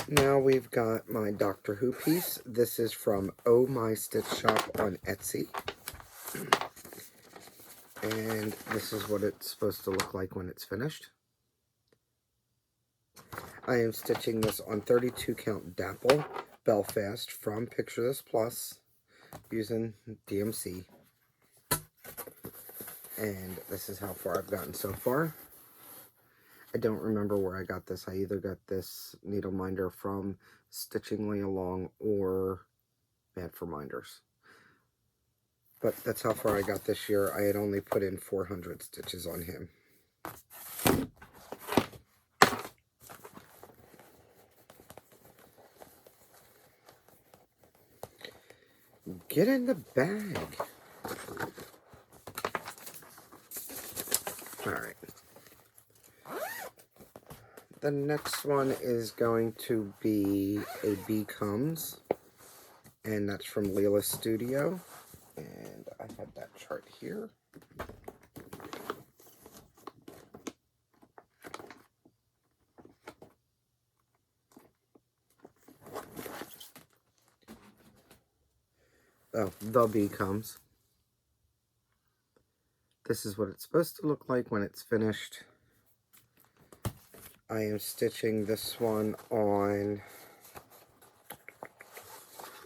Now we've got my Doctor Who piece. This is from Oh My Stitch Shop on Etsy. And this is what it's supposed to look like when it's finished. I am stitching this on 32 count Dapple Belfast from Picture This Plus using DMC. And this is how far I've gotten so far. I don't remember where I got this. I either got this needle minder from Stitchingly Along or Mad for Minders. But that's how far I got this year. I had only put in 400 stitches on him. Get in the bag. Alright. The next one is going to be a Bee Comes, and that's from Leela's Studio, and I have that chart here. Oh, the Bee Comes. This is what it's supposed to look like when it's finished. I am stitching this one on,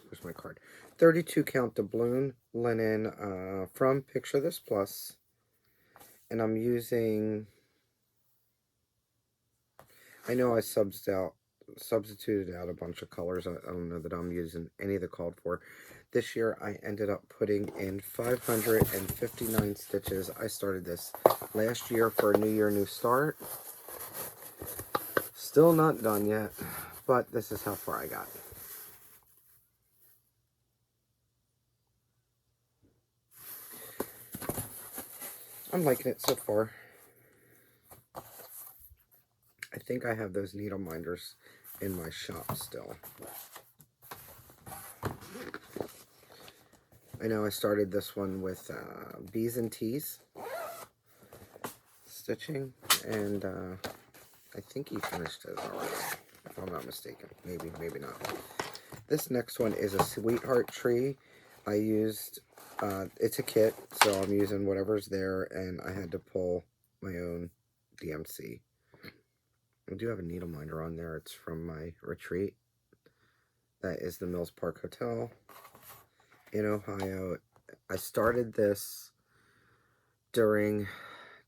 where's my card? 32 count doubloon linen from Picture This Plus. And I'm using, I know I substituted out a bunch of colors. I don't know that I'm using any of the called for. This year I ended up putting in 559 stitches. I started this last year for a New Year, New Start. Still not done yet, but this is how far I got. I'm liking it so far. I think I have those needle minders in my shop still. I know I started this one with B's and T's stitching, and I think he finished it already, if I'm not mistaken. Maybe, maybe not. This next one is a Sweetheart Tree. I used, it's a kit, so I'm using whatever's there, and I had to pull my own DMC. I do have a needle minder on there. It's from my retreat. That is the Mills Park Hotel in Ohio. I started this during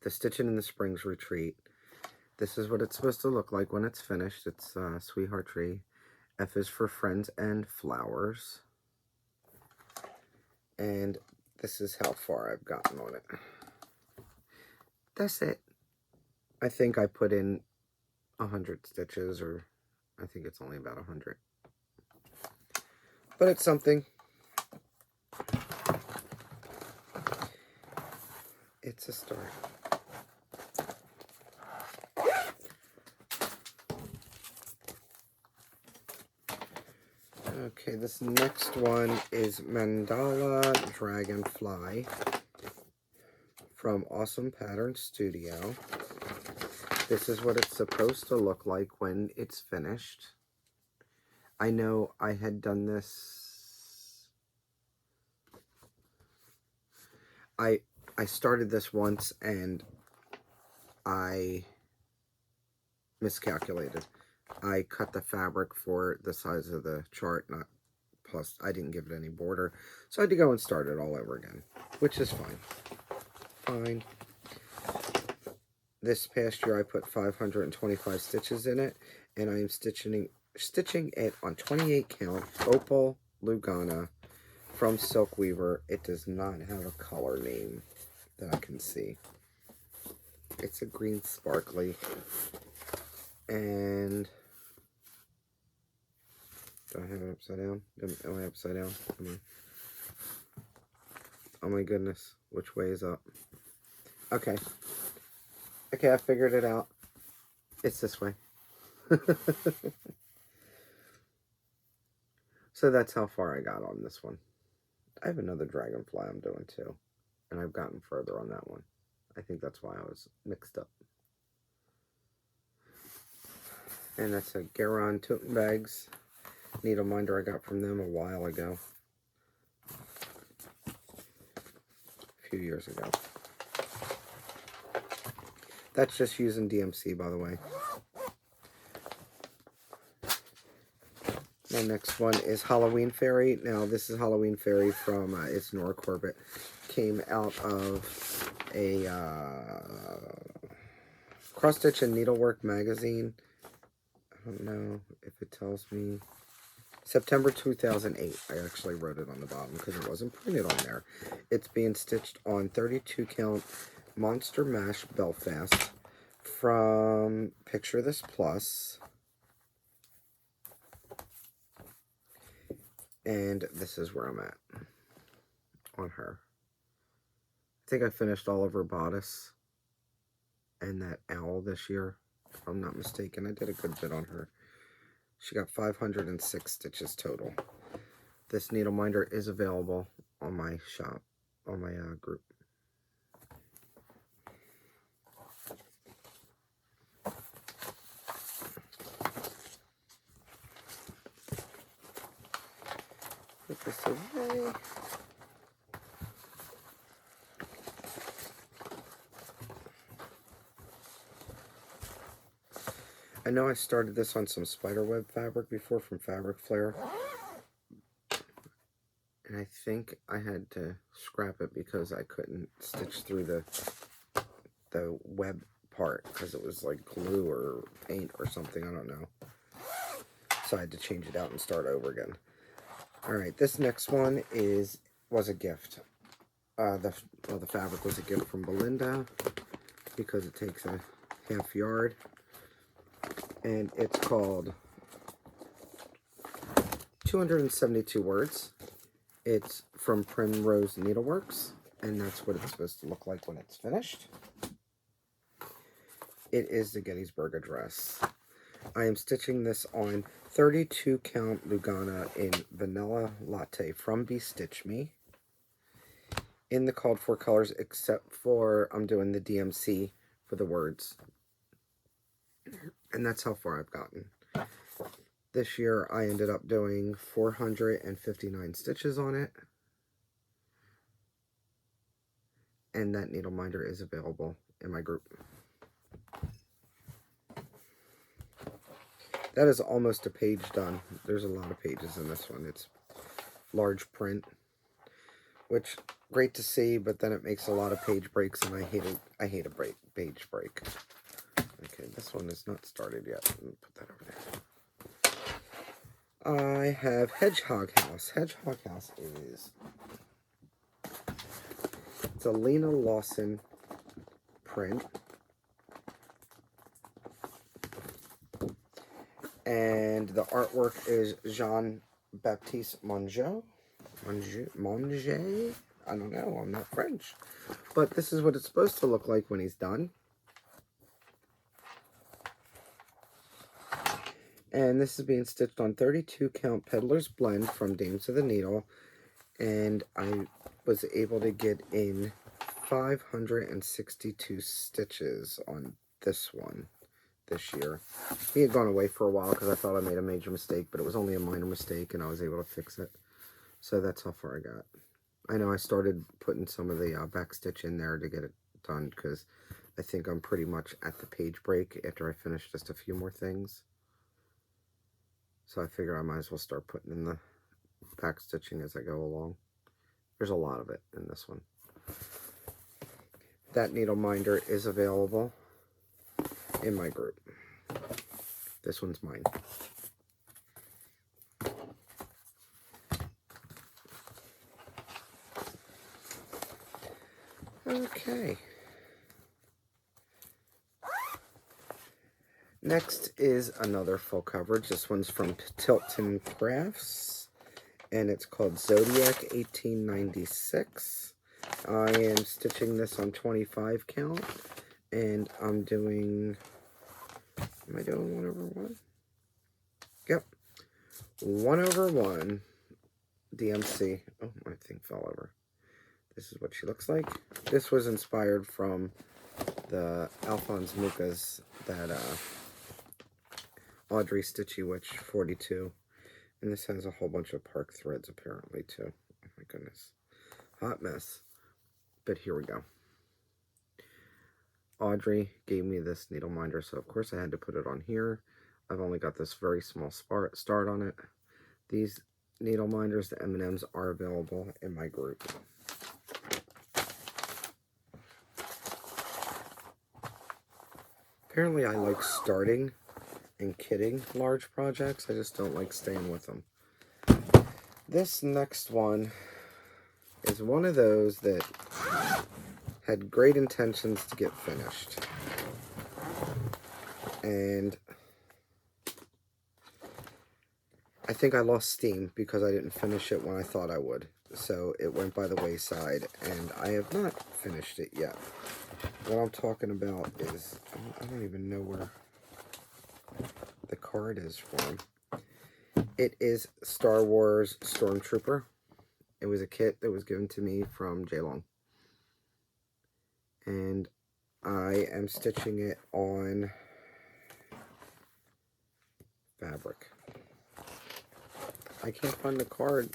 the Stitching in the Springs retreat. This is what it's supposed to look like when it's finished. It's Sweetheart Tree. F is for Friends and Flowers. And this is how far I've gotten on it. That's it. I think I put in 100 stitches, or I think it's only about 100. But it's something. It's a start. Okay, this next one is Mandala Dragonfly from Awesome Pattern Studio. This is what it's supposed to look like when it's finished. I know I had done this. I started this once and I miscalculated. I cut the fabric for the size of the chart, plus I didn't give it any border. So I had to go and start it all over again, which is fine. Fine. This past year I put 525 stitches in it, and I am stitching it on 28 count Opal Lugana from Silk Weaver. It does not have a color name that I can see. It's a green sparkly, and do I have it upside down? Am I upside down? Come on. Oh my goodness, which way is up? Okay. Okay, I figured it out. It's this way. So that's how far I got on this one. I have another dragonfly I'm doing too, and I've gotten further on that one. I think that's why I was mixed up. And that's a Garon Toten Bags needle minder I got from them a while ago. A few years ago. That's just using DMC, by the way. My next one is Halloween Fairy. Now, this is Halloween Fairy from, it's Nora Corbett. Came out of a Cross Stitch and Needlework magazine. I don't know if it tells me. September 2008. I actually wrote it on the bottom because it wasn't printed on there. It's being stitched on 32 count Monster Mash Belfast from Picture This Plus. And this is where I'm at. on her. I think I finished all of her bodice and that owl this year, if I'm not mistaken. I did a good bit on her. She got 506 stitches total. This needle minder is available on my shop, on my group. Put this away. I know I started this on some spiderweb fabric before from Fabric Flare, and I think I had to scrap it because I couldn't stitch through the web part because it was like glue or paint or something, I don't know. So I had to change it out and start over again. Alright, this next one was a gift. The fabric was a gift from Belinda because it takes a half yard. And it's called 272 Words. It's from Primrose Needleworks, and that's what it's supposed to look like when it's finished. It is the Gettysburg Address. I am stitching this on 32 count Lugana in Vanilla Latte from Stitch Me. In the called for colors, except for I'm doing the DMC for the words. And that's how far I've gotten. This year I ended up doing 459 stitches on it. And that needle minder is available in my group. That is almost a page done. There's a lot of pages in this one. It's large print, which great to see, but then it makes a lot of page breaks, and I hate a page break. Okay, this one is not started yet. Let me put that over there. I have Hedgehog House. Hedgehog House it's a Elena Lawson print. And the artwork is Jean-Baptiste Monge. I don't know, I'm not French. But this is what it's supposed to look like when he's done. And this is being stitched on 32 count Peddler's Blend from Dames of the Needle. And I was able to get in 562 stitches on this one this year. He had gone away for a while because I thought I made a major mistake, but it was only a minor mistake and I was able to fix it. So that's how far I got. I know I started putting some of the back stitch in there to get it done because I think I'm pretty much at the page break after I finish just a few more things. So I figure I might as well start putting in the back stitching as I go along. There's a lot of it in this one. That needle minder is available in my group. This one's mine. Okay. Next is another full coverage. This one's from Tilton Crafts, and it's called Zodiac 1896. I am stitching this on 25 count, and I'm doing, am I doing 1/1? Yep, 1/1 DMC. Oh, my thing fell over. This is what she looks like. This was inspired from the Alphonse Mucas that Audrey Stitchy Witch 42. And this has a whole bunch of park threads apparently too. Oh my goodness. Hot mess. But here we go. Audrey gave me this needle minder, so of course I had to put it on here. I've only got this very small start on it. These needle minders, the M&Ms, are available in my group. Apparently I like starting and kitting large projects. I just don't like staying with them. This next one is one of those that had great intentions to get finished. And I think I lost steam because I didn't finish it when I thought I would. so it went by the wayside, and I have not finished it yet. What I'm talking about is, I don't even know where the card is from. It is Star Wars Stormtrooper. It was a kit that was given to me from J-Long. And I am stitching it on fabric. I can't find the card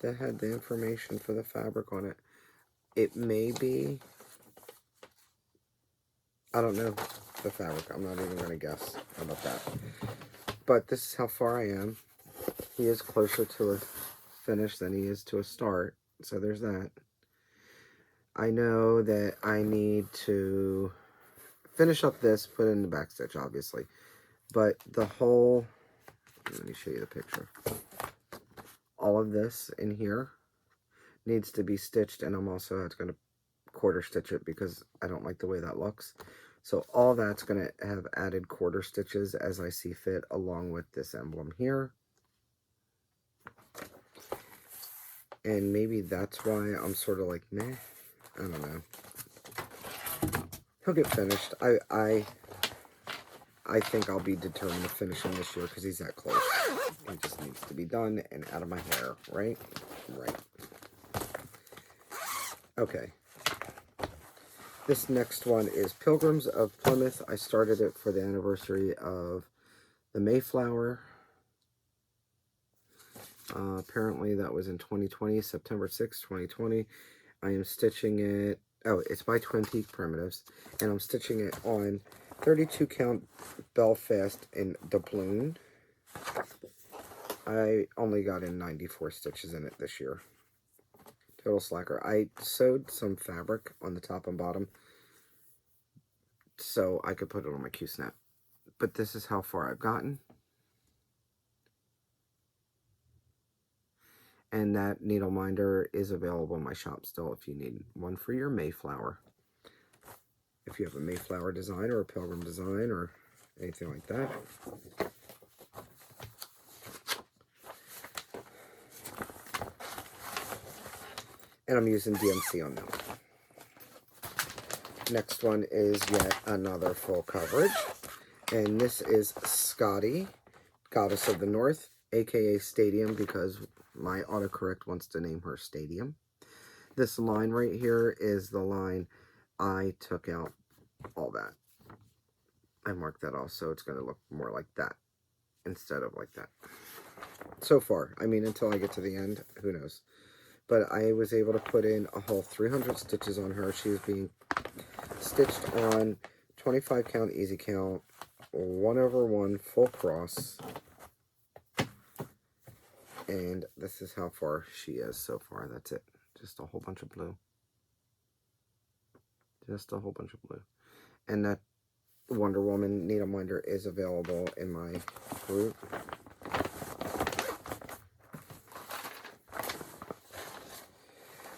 that had the information for the fabric on it. It may be, I don't know the fabric. I'm not even going to guess about that. But this is how far I am. He is closer to a finish than he is to a start. So there's that. I know that I need to finish up this, put it in the back stitch, obviously. But the whole, let me show you the picture. All of this in here needs to be stitched, and I'm also going to quarter stitch it because I don't like the way that looks. So all that's going to have added quarter stitches as I see fit, along with this emblem here. And maybe that's why I'm sort of like, meh, I don't know. He'll get finished. I think I'll be determined to finish him this year because he's that close. He just needs to be done and out of my hair, right? Right. Okay. This next one is Pilgrims of Plymouth. I started it for the anniversary of the Mayflower. Apparently that was in 2020, September 6, 2020. I am stitching it, oh, it's by Twin Peak Primitives, and I'm stitching it on 32 count Belfast in doubloon. I only got in 94 stitches in it this year. Total slacker. I sewed some fabric on the top and bottom so I could put it on my Q-snap. But this is how far I've gotten. And that needle minder is available in my shop still if you need one for your Mayflower. If you have a Mayflower design or a Pilgrim design or anything like that. And I'm using DMC on that one. Next one is yet another full coverage. And this is Scotty, Goddess of the North, aka Stadium, because my autocorrect wants to name her Stadium. This line right here is the line I took out all that. I marked that off so it's going to look more like that instead of like that. So far, I mean, until I get to the end, who knows. But I was able to put in a whole 300 stitches on her. She was being stitched on 25 count easy count, 1/1 full cross. And this is how far she is so far. That's it. Just a whole bunch of blue. Just a whole bunch of blue. And that Wonder Woman needle minder is available in my group.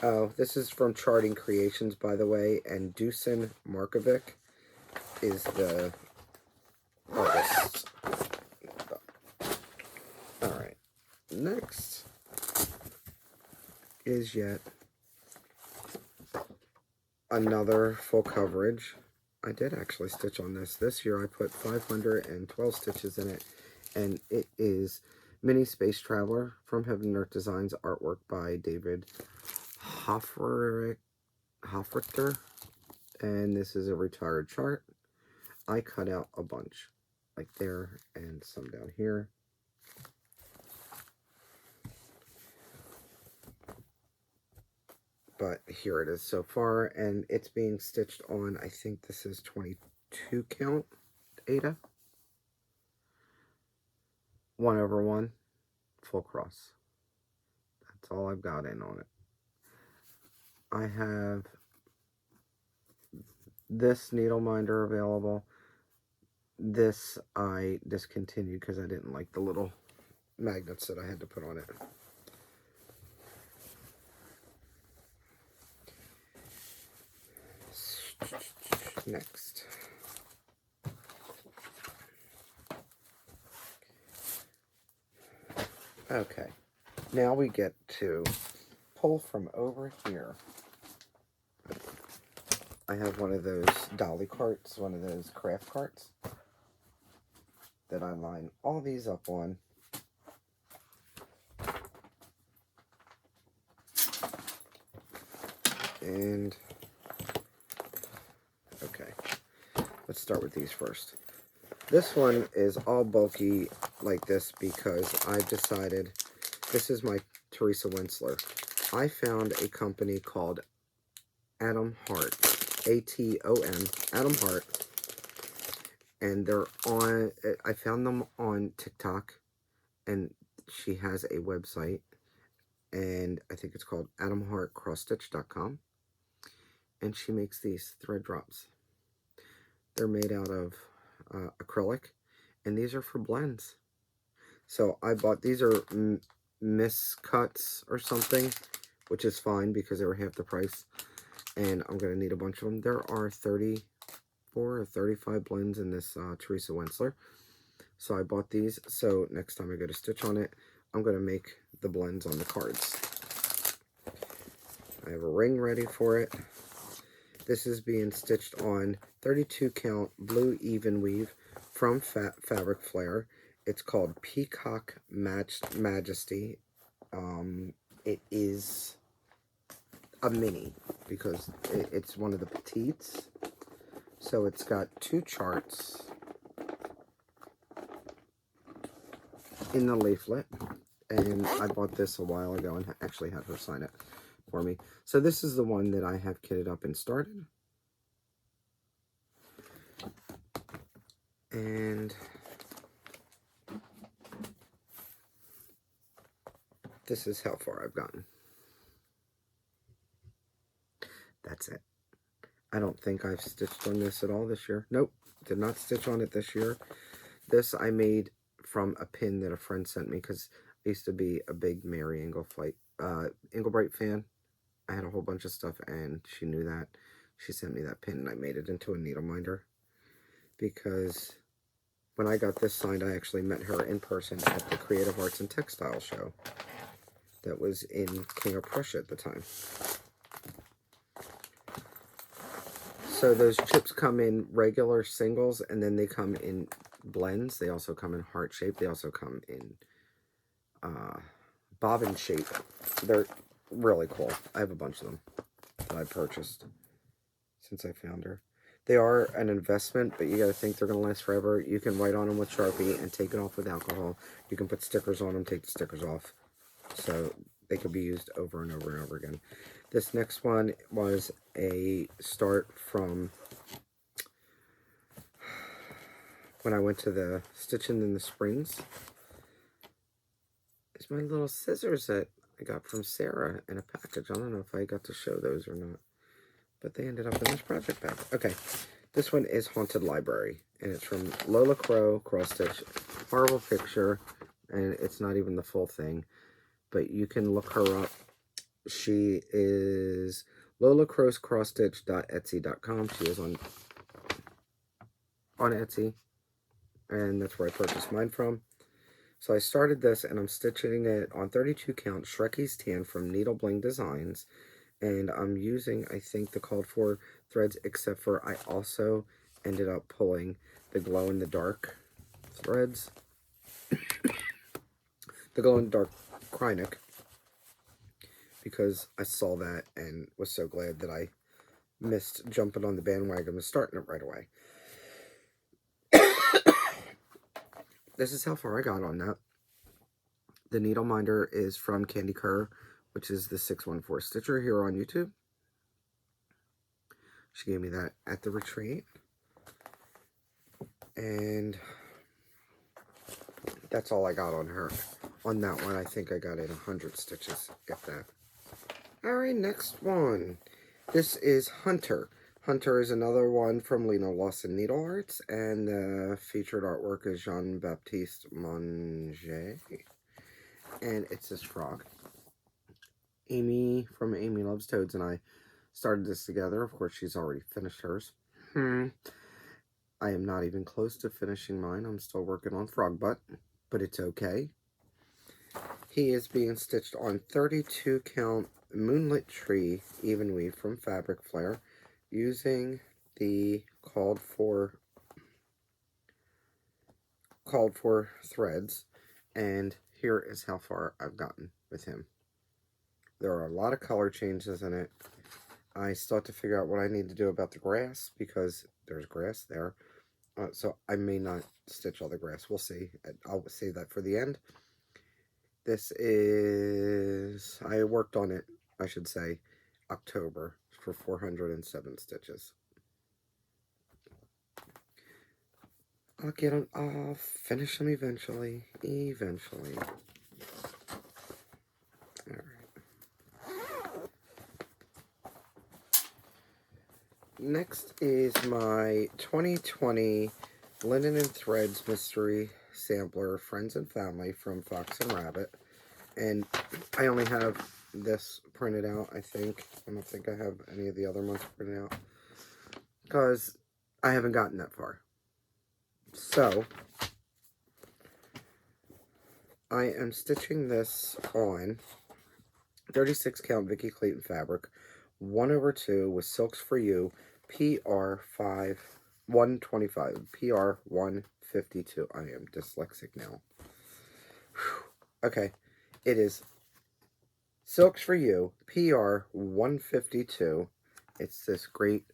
Oh, this is from Charting Creations, by the way, and Dusan Markovic is the artist. Alright, next is yet another full coverage. I did actually stitch on this. This year I put 512 stitches in it, and it is Mini Space Traveler from Heaven and Earth Designs, artwork by David Hoffrichter, and this is a retired chart. I cut out a bunch, like there and some down here. But here it is so far, and it's being stitched on, I think this is 22 count Ada. 1/1 full cross. That's all I've got in on it. I have this needle minder available. This I discontinued because I didn't like the little magnets that I had to put on it. Next. Okay. Now we get to pull from over here. I have one of those dolly carts, one of those craft carts that I line all these up on. And, okay, let's start with these first. This one is all bulky like this because I've decided, this is my Teresa Winsler. I found a company called Atom Heart, A-T-O-M, Atom Heart, and they're on, I found them on TikTok, and she has a website, and I think it's called AtomHeartCrossStitch.com, and she makes these thread drops. They're made out of acrylic, and these are for blends. So I bought, these are miscuts or something, which is fine because they were half the price, and I'm going to need a bunch of them. There are 34 or 35 blends in this Teresa Winsler. So I bought these, so next time I go to stitch on it, I'm going to make the blends on the cards. I have a ring ready for it. This is being stitched on 32 count blue even weave from Fabric Flare. It's called Peacock Majesty. It is a mini because it's one of the petites. So it's got 2 charts in the leaflet, and I bought this a while ago and actually had her sign it for me. So this is the one that I have kitted up and started. And this is how far I've gotten. That's it. I don't think I've stitched on this at all this year. Nope, did not stitch on it this year. This I made from a pin that a friend sent me because I used to be a big Mary Englebright fan. I had a whole bunch of stuff and she knew that. She sent me that pin and I made it into a needle minder because when I got this signed, I actually met her in person at the Creative Arts and Textile show that was in King of Prussia at the time. So those chips come in regular singles, and then they come in blends. They also come in heart shape. They also come in bobbin shape. They're really cool. I have a bunch of them that I purchased since I found her. They are an investment, but you got to think they're going to last forever. You can write on them with Sharpie and take it off with alcohol. You can put stickers on them, take the stickers off. So they could be used over and over and over again. This next one was a start from when I went to the Stitching in the Springs. It's my little scissors that I got from Sarah in a package. I don't know if I got to show those or not, but they ended up in this project bag. Okay, this one is Haunted Library, and it's from Lola Crow Cross Stitch. Horrible picture, and it's not even the full thing, but you can look her up. She is lolacrowscrossstitch.etsy.com. She is on Etsy, and that's where I purchased mine from. So I started this, and I'm stitching it on 32 count Shrekie's Tan from Needle Bling Designs, and I'm using, I think, the called for threads, except for I also ended up pulling the glow-in-the-dark threads, the glow-in-the-dark Krynic, because I saw that and was so glad that I missed jumping on the bandwagon and starting it right away. This is how far I got on that. The needle minder is from Candy Kerr, which is the 614 Stitcher here on YouTube. She gave me that at the retreat. And that's all I got on her. On that one, I think I got in 100 stitches, if that. Alright, next one. This is Hunter. Hunter is another one from Elena Lawson Needle Arts, and the featured artwork is Jean-Baptiste Monge. And it's this frog. Amy from Amy Loves Toads and I started this together. Of course, she's already finished hers. I am not even close to finishing mine. I'm still working on Frog Butt, but it's okay. He is being stitched on 32 count Moonlit Tree Even Weave from Fabric Flare using the called for threads, and here is how far I've gotten with him. There are a lot of color changes in it. I still have to figure out what I need to do about the grass, because there's grass there. So I may not stitch all the grass. We'll see. I'll save that for the end. This is, I worked on it, I should say, October, for 407 stitches. I'll finish them eventually. Alright. Next is my 2020 Linen and Threads Mystery Sampler, Friends and Family from Fox and Rabbit. And I only have this printed out, I think. I don't think I have any of the other months printed out, because I haven't gotten that far. So, I am stitching this on 36 count Vicky Clayton fabric, 1/2 with Silks for You, PR 125, PR 152. I am dyslexic now. Whew. Okay, it is Silks for You, PR 152. It's this great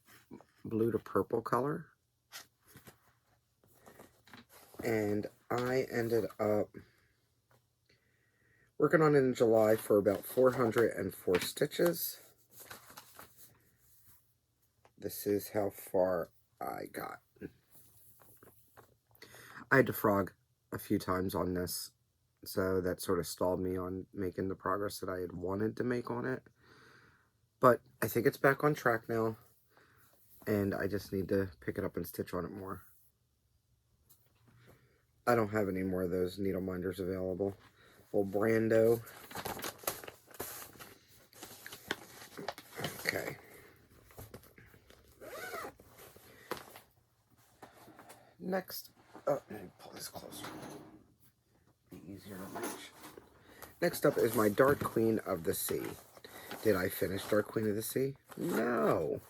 blue to purple color. And I ended up working on it in July for about 404 stitches. This is how far I got. I had to frog a few times on this, so that sort of stalled me on making the progress that I had wanted to make on it. But I think it's back on track now, and I just need to pick it up and stitch on it more. I don't have any more of those needle minders available. Old Brando. Okay. Next, let me pull this closer. Be easier to reach. Next up is my Dark Queen of the Sea. Did I finish Dark Queen of the Sea? No.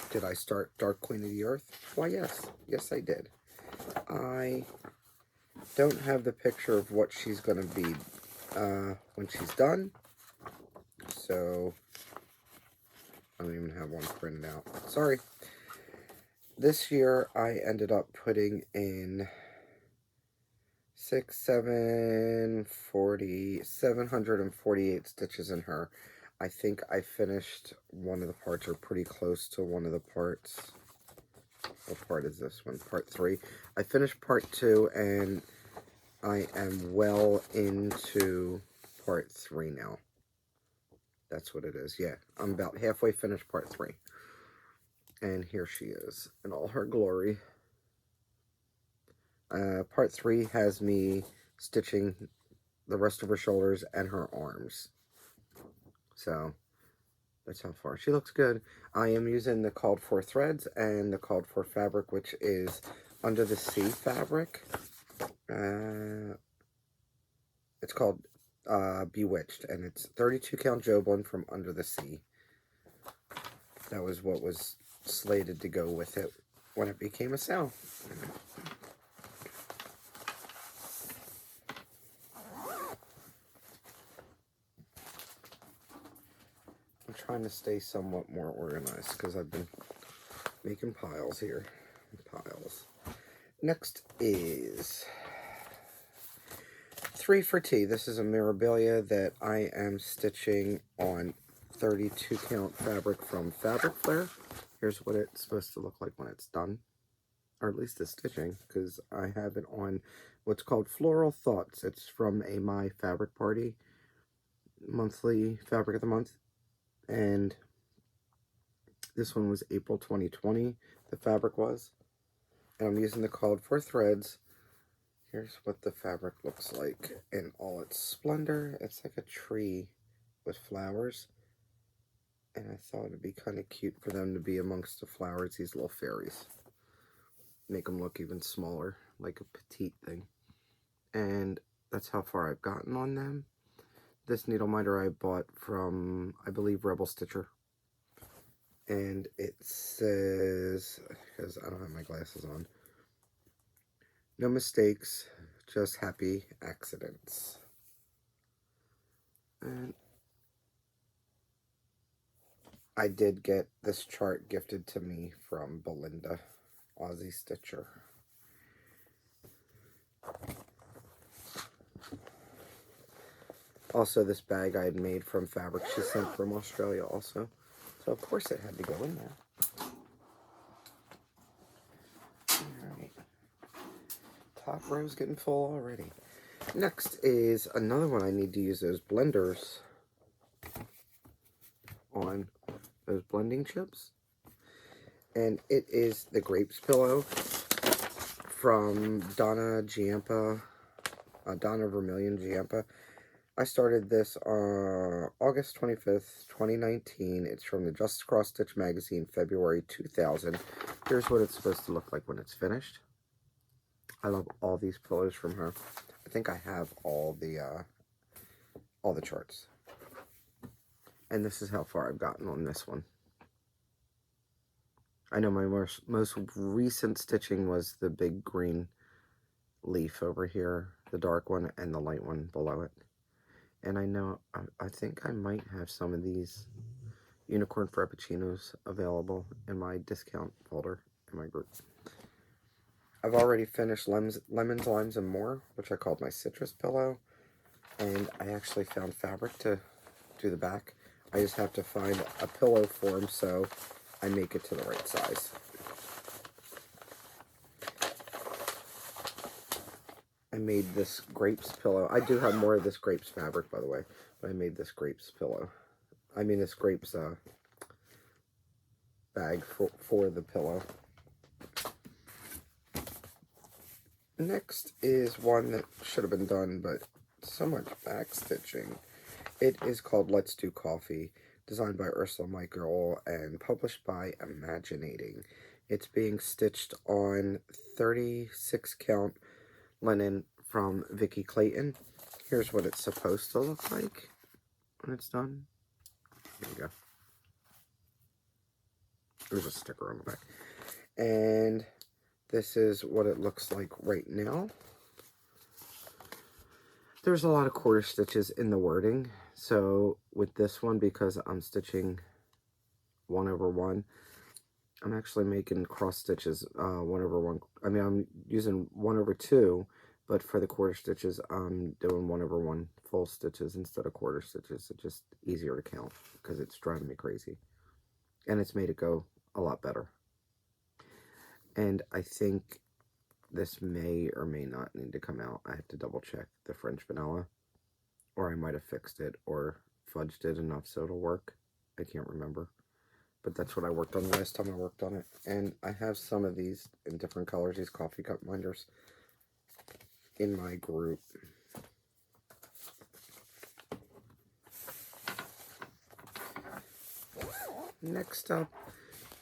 Did I start Dark Queen of the Earth? Why, yes. Yes, I did. I don't have the picture of what she's going to be when she's done. So, I don't even have one printed out. Sorry. This year, I ended up putting in 748 stitches in her. I think I finished one of the parts, or pretty close to one of the parts. What part is this one? Part 3. I finished part 2, and I am well into part 3 now. That's what it is. Yeah, I'm about halfway finished part 3. And here she is in all her glory. Part 3 has me stitching the rest of her shoulders and her arms. So, that's how far. She looks good. I am using the called for threads and the called for fabric, which is Under the Sea fabric. It's called Bewitched, and it's 32 count Joblin from Under the Sea. That was what was slated to go with it when it became a sale. I'm trying to stay somewhat more organized because I've been making piles here. Piles. Next is 3 for Tea. This is a Mirabilia that I am stitching on 32 count fabric from Fabric Flare. Here's what it's supposed to look like when it's done, or at least the stitching, because I have it on what's called Floral Thoughts. It's from a My Fabric Party monthly fabric of the month, and this one was April 2020, the fabric was, and I'm using the called for threads. Here's what the fabric looks like in all its splendor. It's like a tree with flowers, and I thought it'd be kind of cute for them to be amongst the flowers, these little fairies. Make them look even smaller, like a petite thing. And that's how far I've gotten on them. This needle minder I bought from, I believe, Rebel Stitcher. And it says, because I don't have my glasses on, no mistakes, just happy accidents. And I did get this chart gifted to me from Belinda, Aussie Stitcher. Also, this bag I had made from fabric she sent from Australia also. So, of course, it had to go in there. Alright. Top row's getting full already. Next is another one I need to use those blenders on, those blending chips. And it is the Grapes Pillow from Donna Giampa, Donna Vermillion Giampa. I started this on August 25th, 2019. It's from the Just Cross Stitch magazine, February 2000. Here's what it's supposed to look like when it's finished. I love all these pillows from her. I think I have all the charts. And this is how far I've gotten on this one. I know my most recent stitching was the big green leaf over here, the dark one, and the light one below it. And I know, I think I might have some of these Unicorn Frappuccinos available in my discount folder in my group. I've already finished Lemons, Limes, and More, which I called my citrus pillow. And I actually found fabric to do the back. I just have to find a pillow form so I make it to the right size. I made this grapes pillow. I do have more of this grapes fabric, by the way, but I made this grapes pillow. I mean, this grapes bag for the pillow. Next is one that should have been done, but so much back stitching. It is called Let's Do Coffee, designed by Ursula Michael and published by Imaginating. It's being stitched on 36 count linen from Vicky Clayton. Here's what it's supposed to look like when it's done. There you go. There's a sticker on the back. And this is what it looks like right now. There's a lot of quarter stitches in the wording. So with this one, because I'm stitching 1/1, I'm actually making cross stitches 1/1. I mean, I'm using 1/2, but for the quarter stitches, I'm doing 1/1 full stitches instead of quarter stitches. It's just easier to count because it's driving me crazy. And it's made it go a lot better. And I think this may or may not need to come out. I have to double check the French vanilla, or I might have fixed it or fudged it enough so it'll work. I can't remember. But that's what I worked on the last time I worked on it. And I have some of these in different colors, these coffee cup minders, in my group. Next up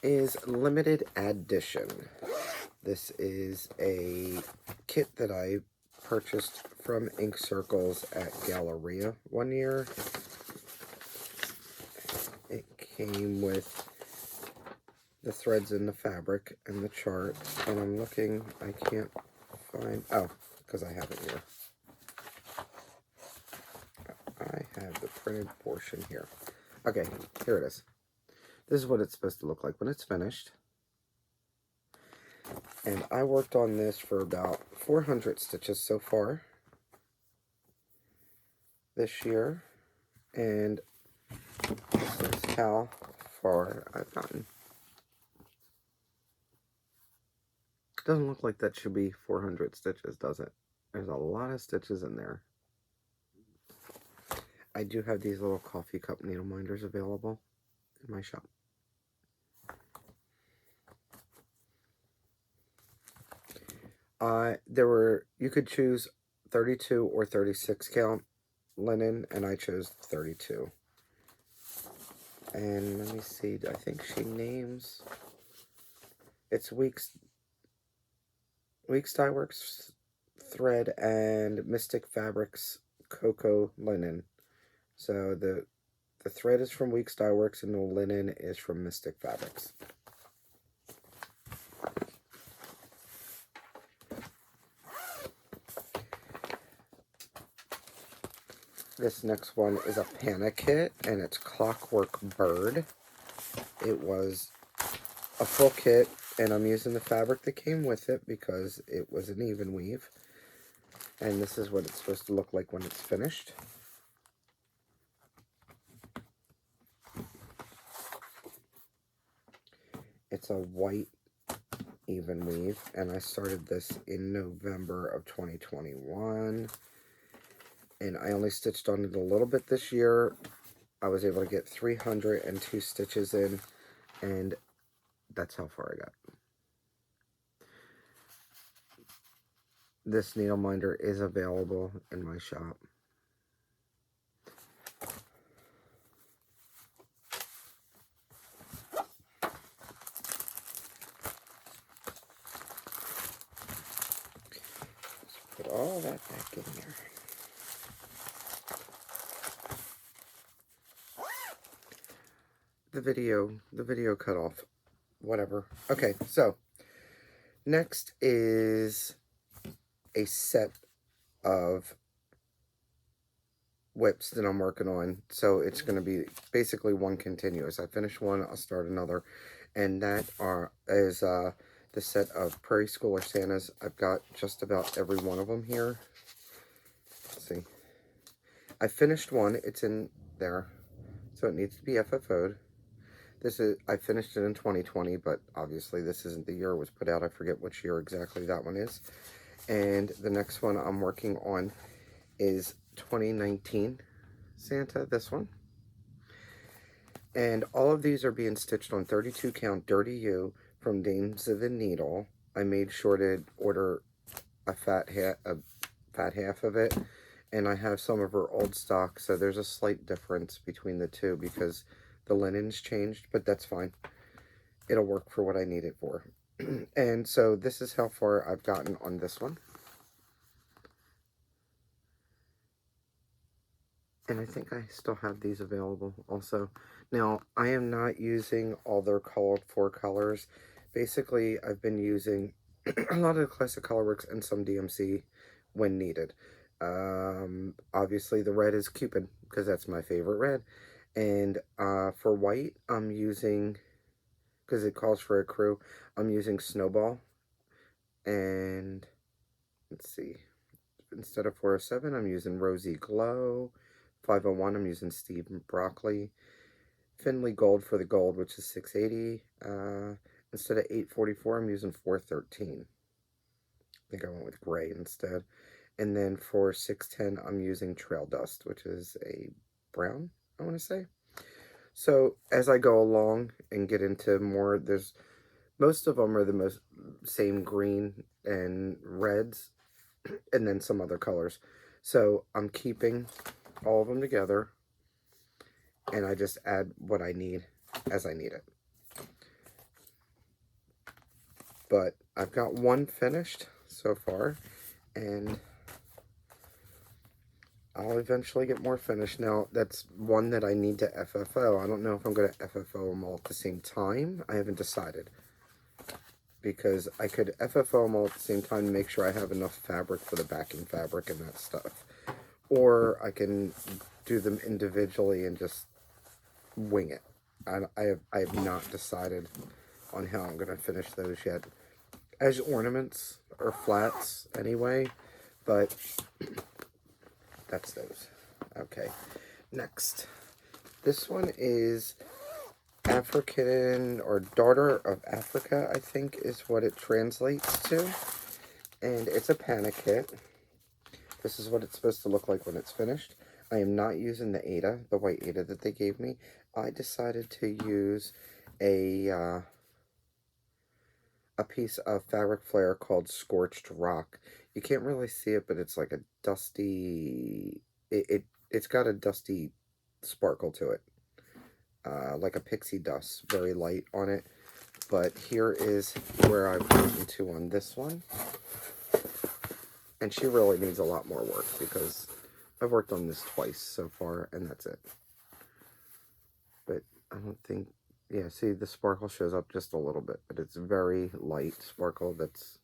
is Limited Addition. This is a kit that I purchased from Ink Circles at Galleria one year. It came with the threads and the fabric and the chart, and I'm looking, I can't find, oh, because I have it here. I have the printed portion here. Okay, here it is. This is what it's supposed to look like when it's finished. And I worked on this for about 400 stitches so far this year. And this is how far I've gotten. Doesn't look like that should be 400 stitches, does it? There's a lot of stitches in there. I do have these little coffee cup needle minders available in my shop. You could choose 32 or 36 count linen, and I chose 32. And let me see, I think she names, it's Weeks Dye Works thread and Mystic Fabrics Cocoa Linen. So the thread is from Weeks Dye Works and the linen is from Mystic Fabrics. This next one is a Panic kit, and it's Clockwork Bird. It was a full kit, and I'm using the fabric that came with it because it was an even weave. And this is what it's supposed to look like when it's finished. It's a white even weave, and I started this in November of 2021. And I only stitched on it a little bit this year. I was able to get 302 stitches in, and that's how far I got. This needle minder is available in my shop. Let's put all that back in there. The video cut off. Whatever. Okay, so next is a set of whips that I'm working on. So it's going to be basically one continuous. I finish one, I'll start another. And that is the set of Prairie Schooler Santas. I've got just about every one of them here. Let's see. I finished one. It's in there. So it needs to be FFO'd. I finished it in 2020, but obviously this isn't the year it was put out. I forget which year exactly that one is. And the next one I'm working on is 2019 Santa, this one. And all of these are being stitched on 32 count Dirty U from Dames of the Needle. I made sure to order a fat half of it. And I have some of her old stock, so there's a slight difference between the two because the linen's changed, but that's fine. It'll work for what I need it for. And so this is how far I've gotten on this one. And I think I still have these available also. Now, I am not using all their colored 4 colors. Basically, I've been using a lot of the Classic Colorworks and some DMC when needed. Obviously, the red is Cupid, because that's my favorite red. And for white, I'm using, because it calls for a crew, I'm using Snowball. And let's see, instead of 407, I'm using Rosy Glow. 501, I'm using Steve Broccoli. Finley Gold for the gold, which is 680. Instead of 844, I'm using 413. I think I went with gray instead. And then for 610, I'm using Trail Dust, which is a brown, I want to say. So as I go along and get into more, most of them are the same green and reds, and then some other colors. So I'm keeping all of them together, and I just add what I need as I need it. But I've got one finished so far, and I'll eventually get more finished. Now, that's one that I need to FFO. I don't know if I'm going to FFO them all at the same time. I haven't decided. Because I could FFO them all at the same time to make sure I have enough fabric for the backing fabric and that stuff. Or I can do them individually and just wing it. I have not decided on how I'm going to finish those yet. As ornaments or flats anyway, but that's those. Okay, next. This one is African, or Daughter of Africa, I think is what it translates to. And it's a Panic kit. This is what it's supposed to look like when it's finished. I am not using the Ada, the white Ada that they gave me. I decided to use a piece of fabric flare called Scorched Rock. You can't really see it, but it's like a dusty, it's got a dusty sparkle to it. Like a pixie dust, very light on it. But here is where I've gotten to on this one. And she really needs a lot more work because I've worked on this twice so far, and that's it. But I don't think, yeah, see, the sparkle shows up just a little bit, but it's very light sparkle. That's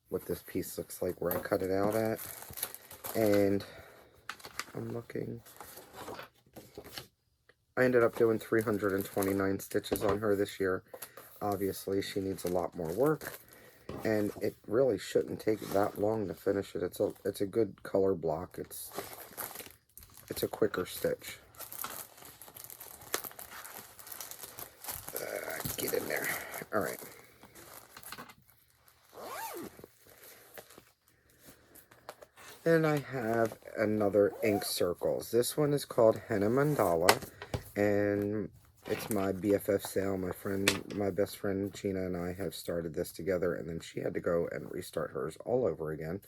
what this piece looks like where I cut it out at. And I'm looking, I ended up doing 329 stitches on her this year. Obviously, she needs a lot more work, and it really shouldn't take that long to finish it. It's a good color block. It's a quicker stitch. Get in there. All right. And I have another ink circles. This one is called Henna Mandala, and it's my BFF sale. My best friend Gina and I have started this together, and then she had to go and restart hers all over again.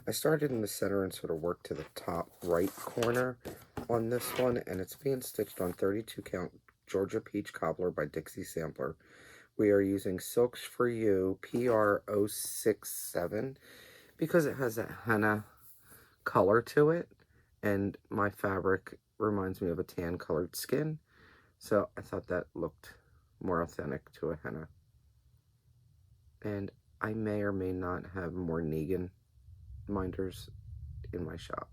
I started in the center and sort of worked to the top right corner on this one, and it's being stitched on 32 count Georgia Peach Cobbler by Dixie Sampler. We are using Silks for You PR067 because it has that henna color to it, and my fabric reminds me of a tan colored skin, so I thought that looked more authentic to a henna. And I may or may not have more Negan minders in my shop,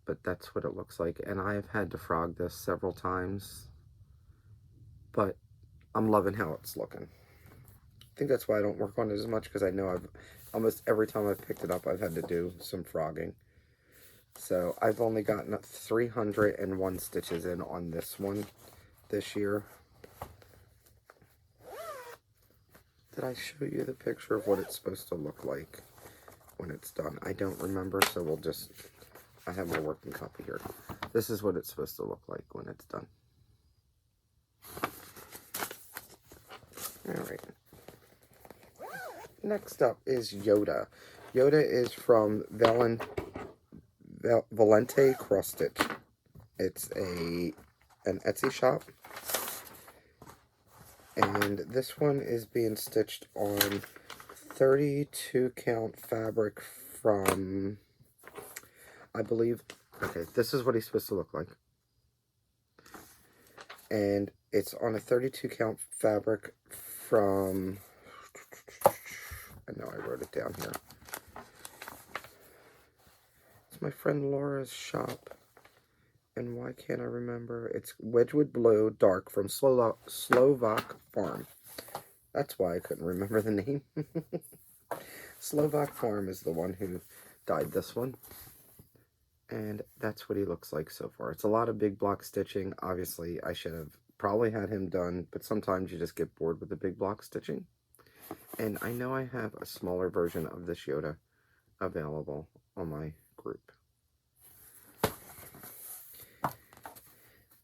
but that's what it looks like. And I've had to frog this several times, but I'm loving how it's looking. I think that's why I don't work on it as much, because I know almost every time I've picked it up, I've had to do some frogging. So I've only gotten 301 stitches in on this one this year. Did I show you the picture of what it's supposed to look like when it's done? I don't remember, so I have my working copy here. This is what it's supposed to look like when it's done. All right. Next up is Yoda. Yoda is from Valente Cross Stitch. It's an Etsy shop. And this one is being stitched on 32 count fabric from, I believe, okay, this is what he's supposed to look like. And it's on a 32 count fabric from, I know I wrote it down here. It's my friend Laura's shop. And why can't I remember? It's Wedgwood Blue Dark from Slovak Farm. That's why I couldn't remember the name. Slovak Farm is the one who dyed this one. And that's what he looks like so far. It's a lot of big block stitching. Obviously, I should have probably had him done, but sometimes you just get bored with the big block stitching. And I know I have a smaller version of this Yoda available on my group.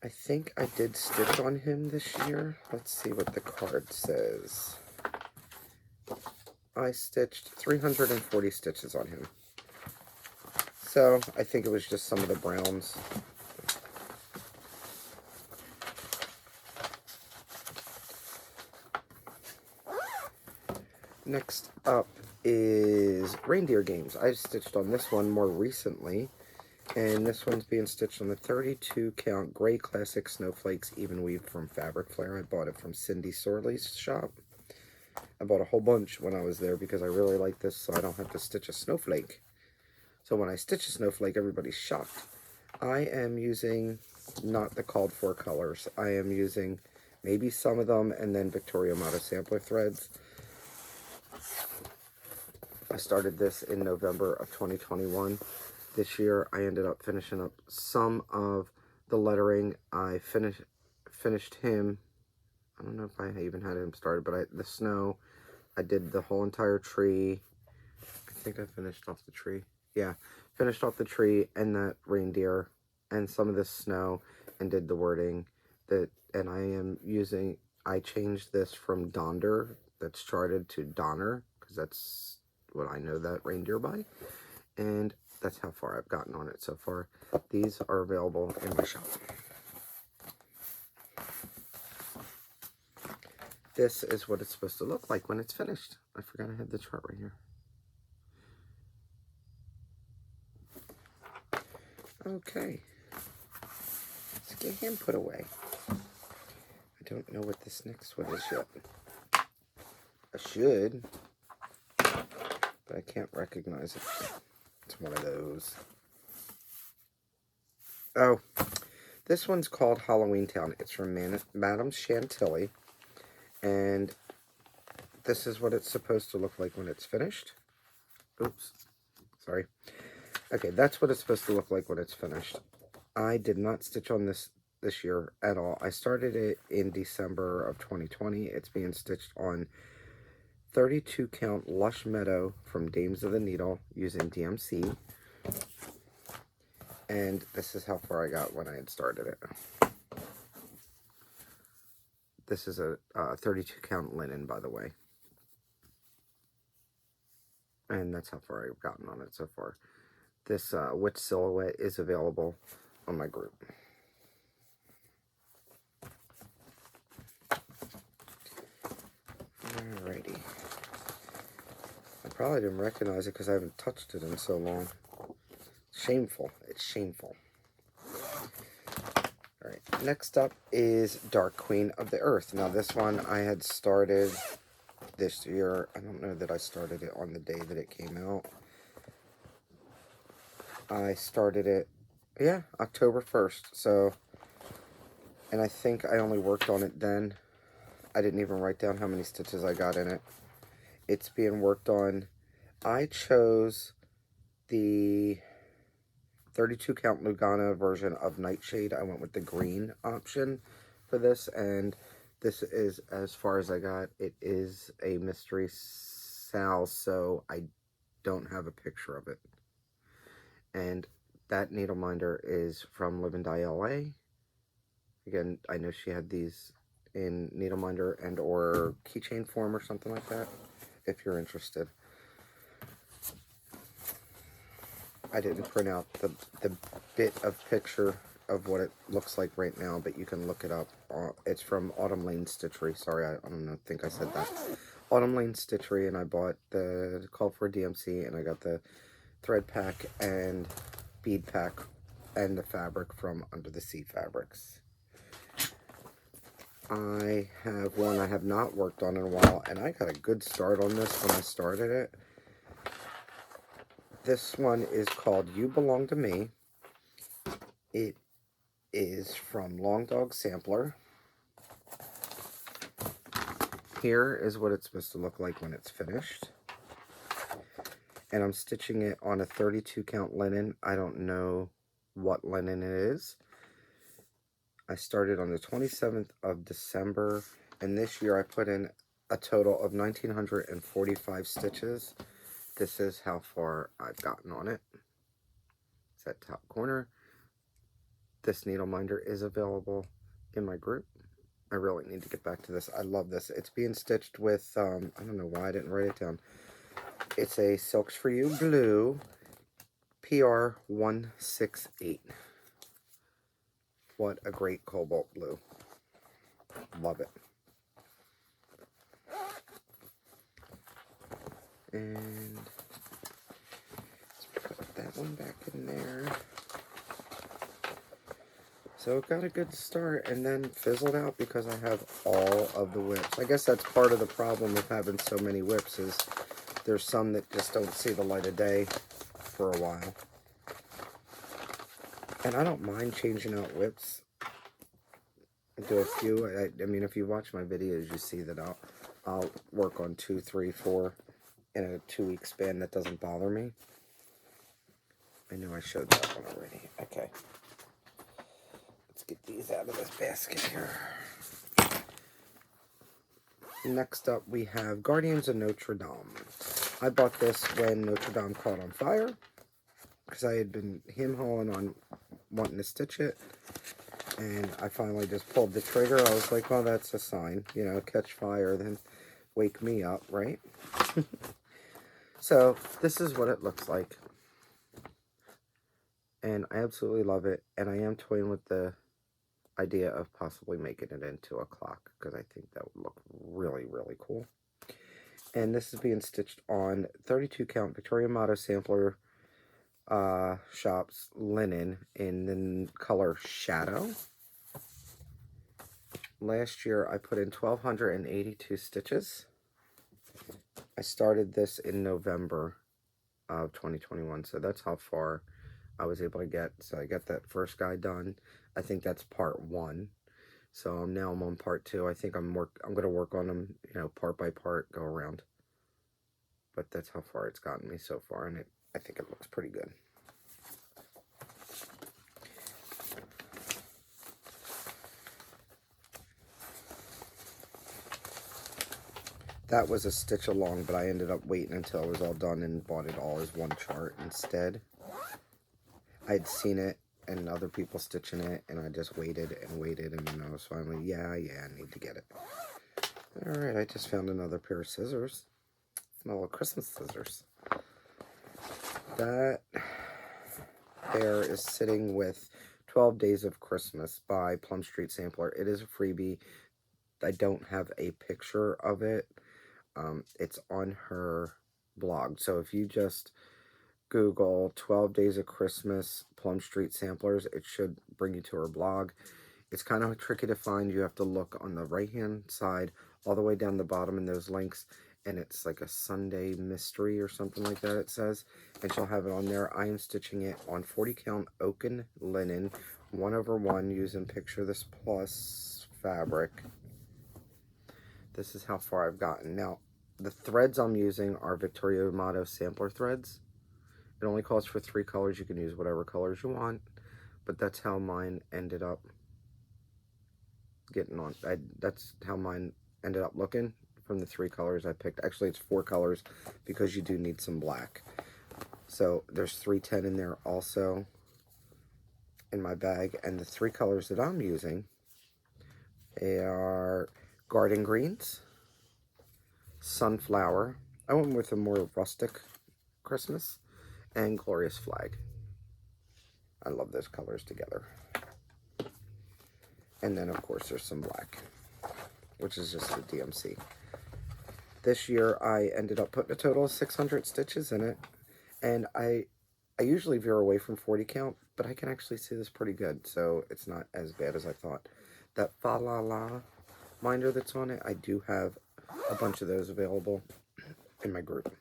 I think I did stitch on him this year. Let's see what the card says. I stitched 340 stitches on him. So I think it was just some of the browns. Next up is Reindeer Games. I stitched on this one more recently. And this one's being stitched on the 32 count Gray Classic Snowflakes Even Weave from Fabric Flare. I bought it from Cindy Sorley's shop. I bought a whole bunch when I was there because I really like this, so I don't have to stitch a snowflake. So when I stitch a snowflake, everybody's shocked. I am using not the called for colors. I am using maybe some of them and then Victoria Moda sampler threads. I started this in November of 2021. This year, I ended up finishing up some of the lettering. I finished him. I don't know if I even had him started, but the snow, I did the whole entire tree. I think I finished off the tree. Yeah, finished off the tree and that reindeer and some of the snow and did the wording. And I changed this from Donder, that's charted, to Donner, because that's what I know that reindeer by. And that's how far I've gotten on it so far. These are available in my shop. This is what it's supposed to look like when it's finished. I forgot I had the chart right here. Okay. Let's get him put away. I don't know what this next one is yet. I should, but I can't recognize it. It's one of those. Oh, this one's called Halloween Town. It's from Madame Chantilly, and this is what it's supposed to look like when it's finished. Oops, sorry. Okay, that's what it's supposed to look like when it's finished. I did not stitch on this year at all. I started it in December of 2020. It's being stitched on 32 count Lush Meadow from Dames of the Needle using DMC. And this is how far I got when I had started it. This is a 32 count linen, by the way. And that's how far I've gotten on it so far. This witch silhouette is available on my group. Alrighty. I probably didn't recognize it because I haven't touched it in so long. Shameful. It's shameful. Alright, next up is Dark Queen of the Earth. Now this one I had started this year. I don't know that I started it on the day that it came out. I started it, yeah, October 1st. So, and I think I only worked on it then. I didn't even write down how many stitches I got in it. It's being worked on. I chose the 32 count Lugana version of Nightshade. I went with the green option for this, and this is as far as I got. It is a mystery Sal, so I don't have a picture of it. And that needle minder is from Live and Die LA. Again, I know she had these in needle minder and or keychain form or something like that, if you're interested. I didn't print out the bit of picture of what it looks like right now, but you can look it up. It's from Autumn Lane Stitchery. Sorry, I don't know, think I said that. Autumn Lane Stitchery, and I bought the call for DMC, and I got the thread pack and bead pack and the fabric from Under the Sea Fabrics. I have one I have not worked on in a while, and I got a good start on this when I started it. This one is called You Belong to Me. It is from Long Dog Sampler. Here is what it's supposed to look like when it's finished. And I'm stitching it on a 32 count linen. I don't know what linen it is. I started on the 27th of December, and this year I put in a total of 1,945 stitches. This is how far I've gotten on it. It's that top corner. This needle minder is available in my group. I really need to get back to this. I love this. It's being stitched with, I don't know why I didn't write it down. It's a Silks For You Blue PR 168. What a great cobalt blue. Love it. And let's put that one back in there. So it got a good start and then fizzled out because I have all of the WIPs. I guess that's part of the problem of having so many WIPs is there's some that just don't see the light of day for a while. And I don't mind changing out WIPs. I do a few. I mean, if you watch my videos, you see that I'll work on 2, 3, 4 in a 2-week span. That doesn't bother me. I know I showed that one already. Okay. Let's get these out of this basket here. Next up, we have Guardians of Notre Dame. I bought this when Notre Dame caught on fire because I had been hem-hauling on wanting to stitch it, and I finally just pulled the trigger. I was like, well, that's a sign, you know, catch fire, then wake me up, right? So this is what it looks like, and I absolutely love it, and I am toying with the idea of possibly making it into a clock because I think that would look really, really cool. And this is being stitched on 32 count Victoria Motto sampler Shop's linen in the color Shadow. Last year I put in 1,282 stitches. I started this in November of 2021, so that's how far I was able to get. So I got that first guy done. I think that's part 1. So now I'm on part 2. I think I'm going to work on them, you know, part by part, go around. But that's how far it's gotten me so far, and I think it looks pretty good. That was a stitch along, but I ended up waiting until it was all done and bought it all as one chart instead. I'd seen it and other people stitching it, and I just waited and waited, and then I was finally, yeah, I need to get it. Alright, I just found another pair of scissors. My little Christmas scissors. That pair is sitting with 12 Days of Christmas by Plum Street Sampler. It is a freebie. I don't have a picture of it. It's on her blog. So if you just Google 12 Days of Christmas Plum Street Samplers, it should bring you to her blog. It's kind of tricky to find. You have to look on the right hand side all the way down the bottom in those links, and it's like a Sunday mystery or something like that, it says, and she'll have it on there. I am stitching it on 40 count oaken linen 1/1 using Picture This Plus fabric. This is how far I've gotten. Now, the threads I'm using are Victoria Amato sampler threads. It only calls for 3 colors. You can use whatever colors you want, but that's how mine ended up getting on. That's how mine ended up looking from the 3 colors I picked. Actually, it's 4 colors because you do need some black. So there's 310 in there also in my bag, and the 3 colors that I'm using are Garden Greens, Sunflower. I went with a more rustic Christmas, and Glorious Flag. I love those colors together. And then, of course, there's some black, which is just the DMC. This year, I ended up putting a total of 600 stitches in it, and I usually veer away from 40 count, but I can actually see this pretty good, so it's not as bad as I thought. That Fa La La minder that's on it, I do have a bunch of those available in my group.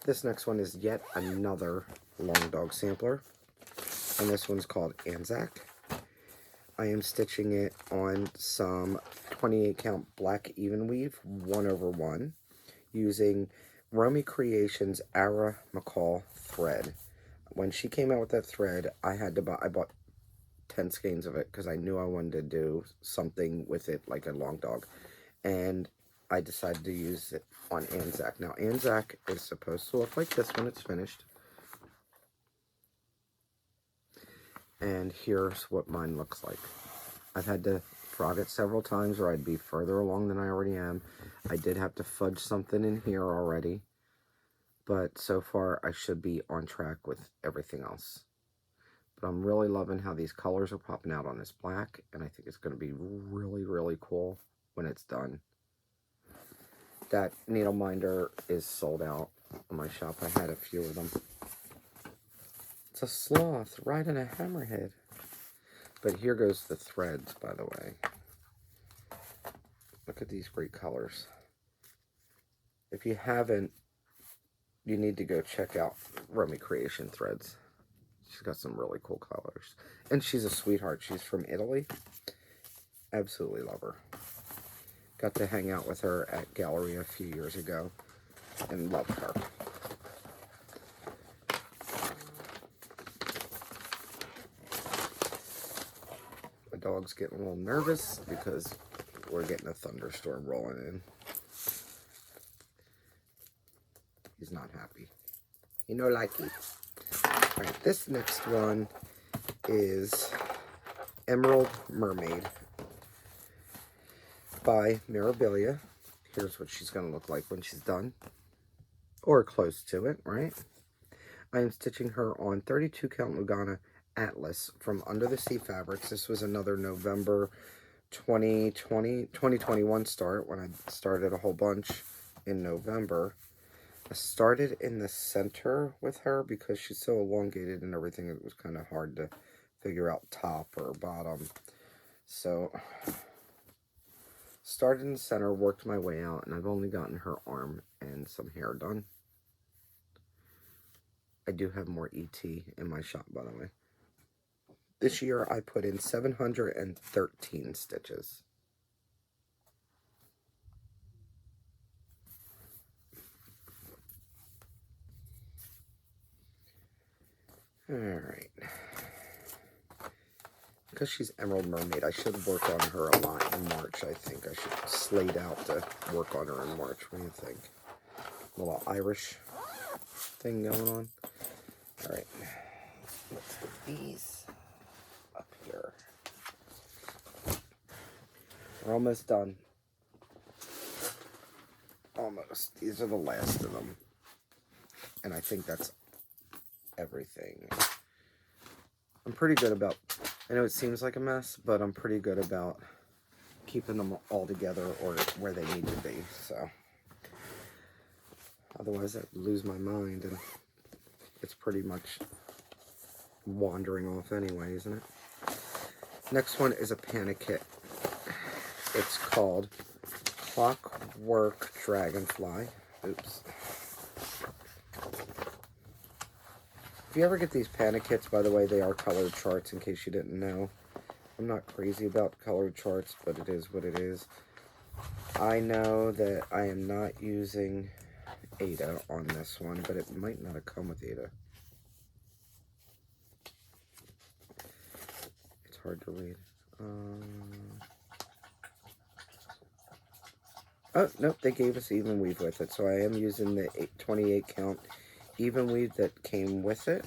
This next one is yet another long dog sampler, and this one's called Anzac. I am stitching it on some 28 count black even weave 1/1 using Romy Creations Ara McCall thread. When she came out with that thread, I bought 10 skeins of it because I knew I wanted to do something with it like a long dog, and I decided to use it on Anzac. Now, Anzac is supposed to look like this when it's finished. And here's what mine looks like. I've had to frog it several times, or I'd be further along than I already am. I did have to fudge something in here already, but so far I should be on track with everything else. But I'm really loving how these colors are popping out on this black, and I think it's going to be really, really cool when it's done. That needle minder is sold out on my shop. I had a few of them. It's a sloth riding a hammerhead. But here goes the threads, by the way. Look at these great colors. If you haven't, you need to go check out Romy Creation Threads. She's got some really cool colors. And she's a sweetheart. She's from Italy. Absolutely love her. Got to hang out with her at Galleria a few years ago and loved her. My dog's getting a little nervous because we're getting a thunderstorm rolling in. He's not happy. You know, like it. Alright, this next one is Emerald Mermaid by Mirabilia. Here's what she's going to look like when she's done, or close to it, right? I am stitching her on 32 count Lugana Atlas from Under the Sea Fabrics. This was another November 2021 start when I started a whole bunch in November. I started in the center with her because she's so elongated and everything. It was kind of hard to figure out top or bottom. So, started in the center, worked my way out, and I've only gotten her arm and some hair done. I do have more ET in my shop, by the way. This year, I put in 713 stitches. Alright. Because she's Emerald Mermaid, I should work on her a lot in March, I think. I should slate out to work on her in March. What do you think? A little Irish thing going on. Alright. Let's put these up here. We're almost done. Almost. These are the last of them. And I think that's everything. I'm pretty good about, I know it seems like a mess, but I'm pretty good about keeping them all together or where they need to be, so. Otherwise I'd lose my mind and it's pretty much wandering off anyway, isn't it? Next one is a panic kit. It's called Clockwork Dragonfly. Oops. If you ever get these panic kits, by the way, they are colored charts in case you didn't know. I'm not crazy about colored charts, but it is what it is. I know that I am not using Ada on this one, but it might not have come with Ada. It's hard to read. Oh, nope, they gave us even weave with it, so I am using the 28 count even weave that came with it.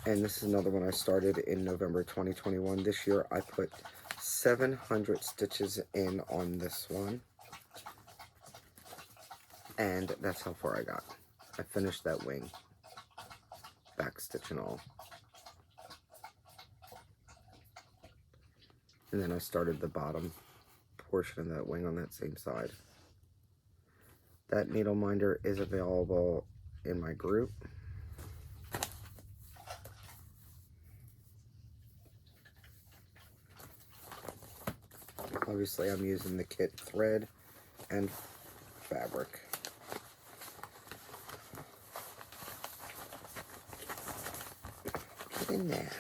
And this is another one I started in November 2021. This year I put 700 stitches in on this one. And that's how far I got. I finished that wing. Back stitch and all. And then I started the bottom portion of that wing on that same side. That needle minder is available in my group. Obviously, I'm using the kit thread and fabric. Get in there.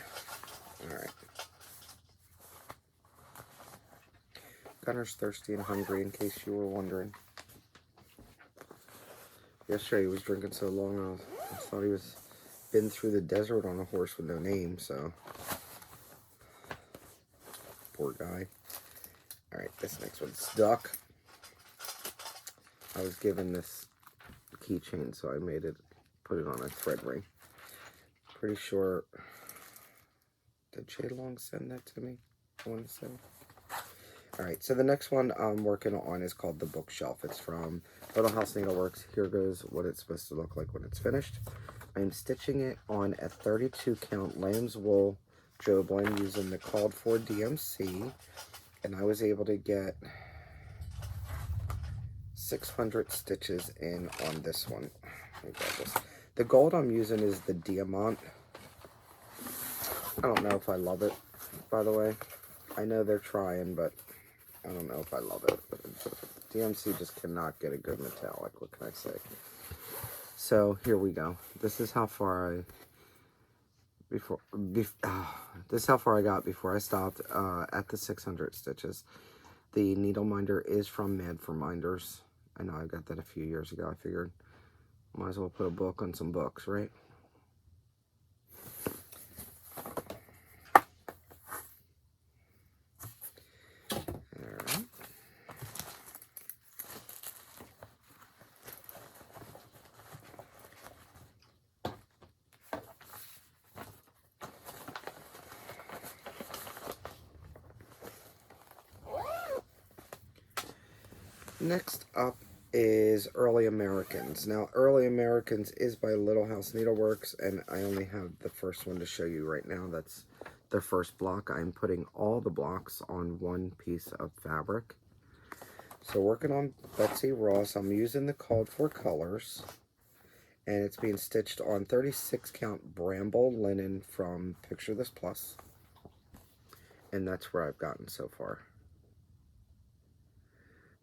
Alright. Gunner's thirsty and hungry, in case you were wondering. Yesterday he was drinking so long, I thought he was been through the desert on a horse with no name, so. Poor guy. Alright, this next one's Duck. I was given this keychain, so I made it, put it on a thread ring. Pretty sure, did Jay Long send that to me? I want to say. Alright, so the next one I'm working on is called The Bookshelf. It's from Little House Needleworks. Here goes what it's supposed to look like when it's finished. I'm stitching it on a 32 count lamb's wool jobeline using the called for DMC. And I was able to get 600 stitches in on this one. The gold I'm using is the Diamant. I don't know if I love it, by the way. I know they're trying, but I don't know if I love it. DMC just cannot get a good metallic. What can I say? So here we go. This is how far this is how far I got before I stopped at the 600 stitches. The needle minder is from Mad for Minders. I know I got that a few years ago. I figured might as well put a book on some books, right? Next up is Early Americans. Now, Early Americans is by Little House Needleworks, and I only have the first one to show you right now. That's the first block. I'm putting all the blocks on one piece of fabric. So working on Betsy Ross, I'm using the called for colors, and it's being stitched on 36 count Bramble linen from Picture This Plus, and that's where I've gotten so far.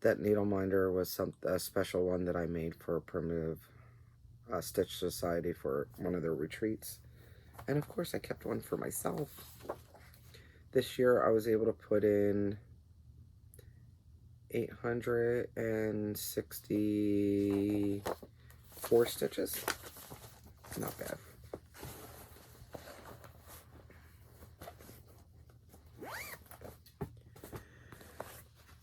That needle minder was a special one that I made for Primitive Stitch Society for one of their retreats, and of course I kept one for myself. This year I was able to put in 864 stitches. Not bad.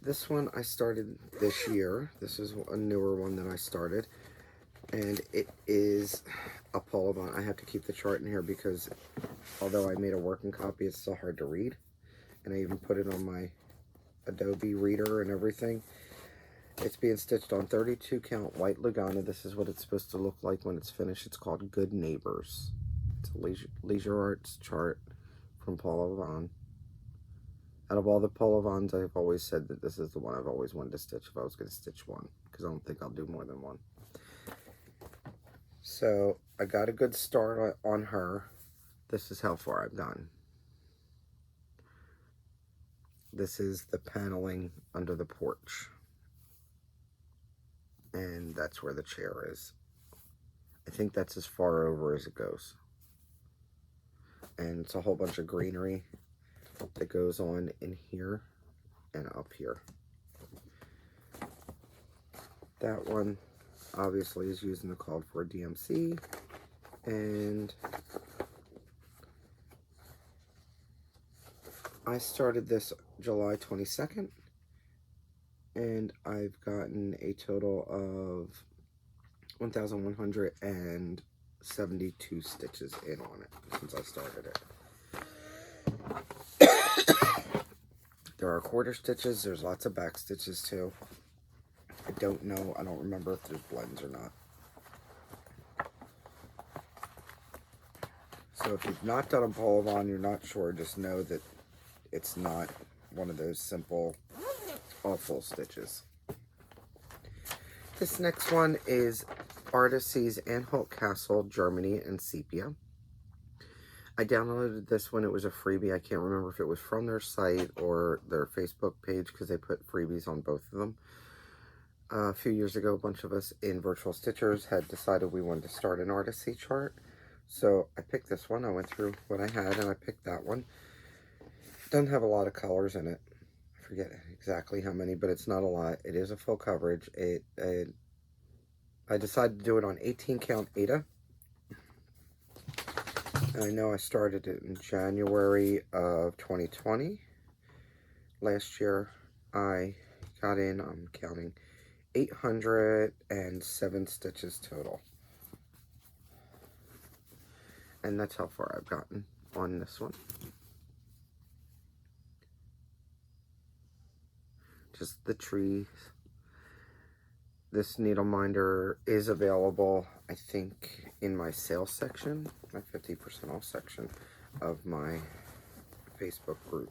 This one I started this year. This is a newer one that I started, and it is Opal Lugana. I have to keep the chart in here because although I made a working copy, it's still hard to read, and I even put it on my Adobe Reader and everything. It's being stitched on 32 count white Lugana. This is what it's supposed to look like when it's finished. It's called Good Neighbors. It's a leisure arts chart from Paul Levon. Out of all the Paul Levons, I've always said that this is the one I've always wanted to stitch if I was going to stitch one, because I don't think I'll do more than one. So I got a good start on her. This is how far I've gotten. This is the paneling under the porch, and that's where the chair is. I think that's as far over as it goes, and it's a whole bunch of greenery that goes on in here and up here. That one obviously is using the called for DMC, and I started this July 22nd, and I've gotten a total of 1,172 stitches in on it since I started it. There are quarter stitches, there's lots of back stitches too. I don't remember if there's blends or not. So if you've not done a Paul Levon, you're not sure, just know that it's not one of those simple, awful stitches. This next one is Artists Anhalt Castle, Germany, and Sepia. I downloaded this when it was a freebie. I can't remember if it was from their site or their Facebook page, because they put freebies on both of them. A few years ago, a bunch of us in Virtual Stitchers had decided we wanted to start an Artisty chart. So I picked this one. I went through what I had and I picked that one. It doesn't have a lot of colors in it. I forget exactly how many, but it's not a lot. It is a full coverage. I decided to do it on 18 count Ada. I know I started it in January of 2020. Last year I got in, I'm counting, 807 stitches total. And that's how far I've gotten on this one. Just the trees. This needle minder is available, I think, in my sales section, my 50% off section of my Facebook group.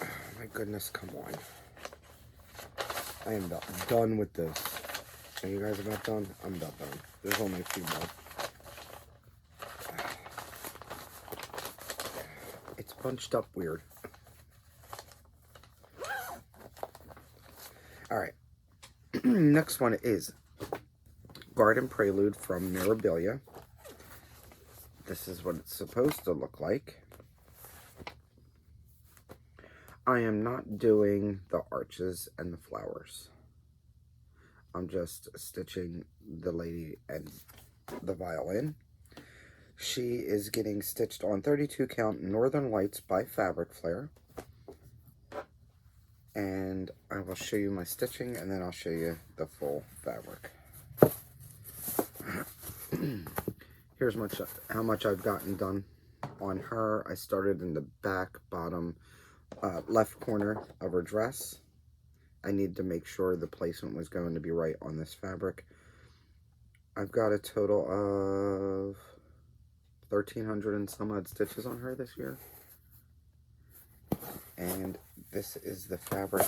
Oh, my goodness, come on. I am about done with this. Are you guys about done? I'm about done. There's only a few more. It's bunched up weird. Alright. Next one is Garden Prelude from Mirabilia. This is what it's supposed to look like. I am not doing the arches and the flowers. I'm just stitching the lady and the violin. She is getting stitched on 32 count Northern Lights by Fabric Flare. And I will show you my stitching and then I'll show you the full fabric. Here's how much I've gotten done on her. I started in the back bottom left corner of her dress, I need to make sure the placement was going to be right on this fabric. I've got a total of 1,300 and some odd stitches on her this year. And this is the fabric.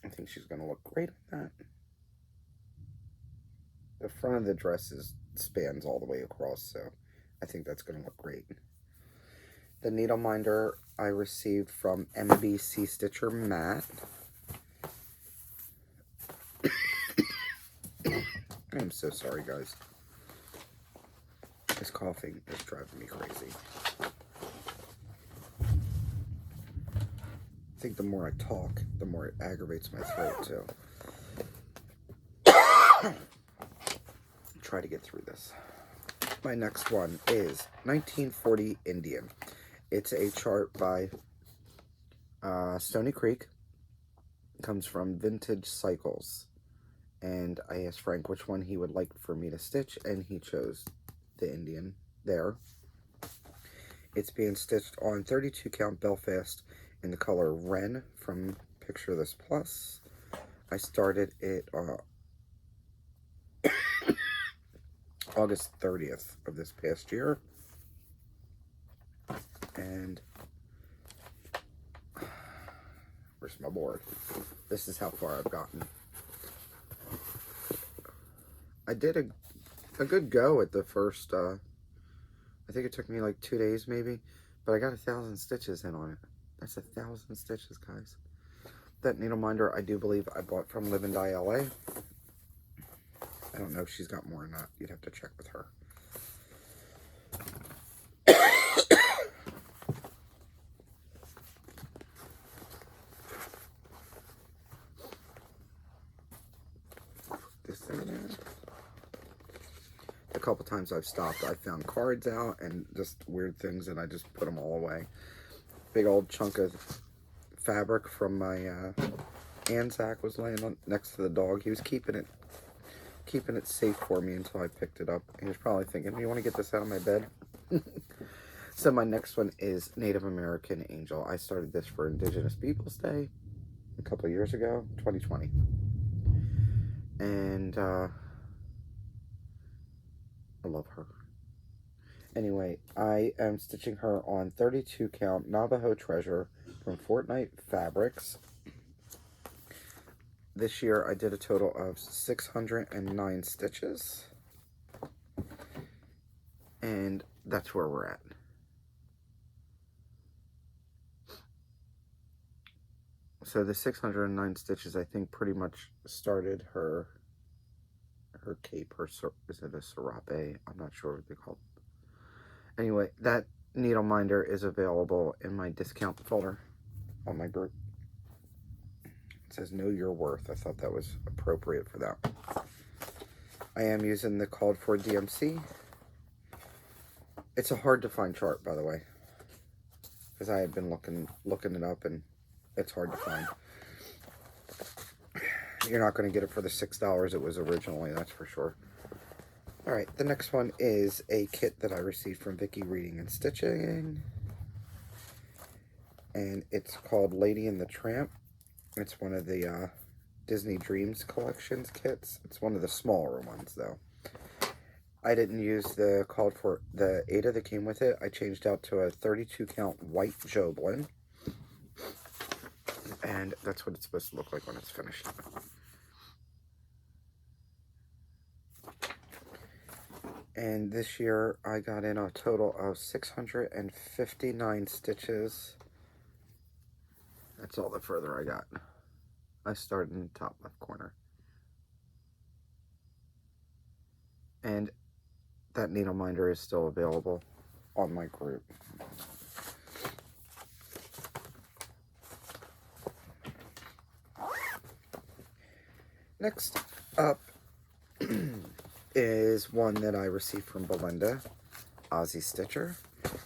I think she's going to look great on that. The front of the dress spans all the way across, so I think that's going to look great. The needle minder I received from MBC Stitcher Matte. I am so sorry, guys. This coughing is driving me crazy. I think the more I talk, the more it aggravates my throat, too. Try to get through this. My next one is 1940 Indian. It's a chart by Stony Creek. It comes from Vintage Cycles. And I asked Frank which one he would like for me to stitch, and he chose the Indian there. It's being stitched on 32 count Belfast in the color Wren from Picture This Plus. I started it August 30th of this past year. And where's my board? This is how far I've gotten. I did a good go at the first, I think it took me like 2 days maybe, but I got 1,000 stitches in on it. That's 1,000 stitches, guys. That needle minder I do believe I bought from Live and Die LA. I don't know if she's got more or not. You'd have to check with her. This thing there. A couple times I've stopped, I found cards out and just weird things, and I just put them all away. Big old chunk of fabric from my Anzac was laying on, next to the dog. He was keeping it safe for me until I picked it up. He was probably thinking, you want to get this out of my bed? So my next one is Native American Angel. I started this for Indigenous Peoples Day a couple of years ago, 2020. And I love her. Anyway, I am stitching her on 32 count Navajo Treasure from Fortnite Fabrics. This year I did a total of 609 stitches. And that's where we're at. So the 609 stitches, I think, pretty much started her cape, is it a serape? I'm not sure what they call it. Anyway, that needle minder is available in my discount folder on my group. It says Know Your Worth. I thought that was appropriate for that. I am using the called for DMC. It's a hard to find chart, by the way, because I have been looking it up, and it's hard to find. You're not going to get it for the $6 it was originally, that's for sure. Alright, the next one is a kit that I received from Vicky Reading and Stitching. And it's called Lady and the Tramp. It's one of the Disney Dreams Collections kits. It's one of the smaller ones, though. I didn't use the called for the Ada that came with it. I changed out to a 32 count white Joblin. And that's what it's supposed to look like when it's finished. And this year I got in a total of 659 stitches. That's all the further I got. I started in the top left corner. And that needle minder is still available on my group. Next up is one that I received from Belinda, Aussie Stitcher.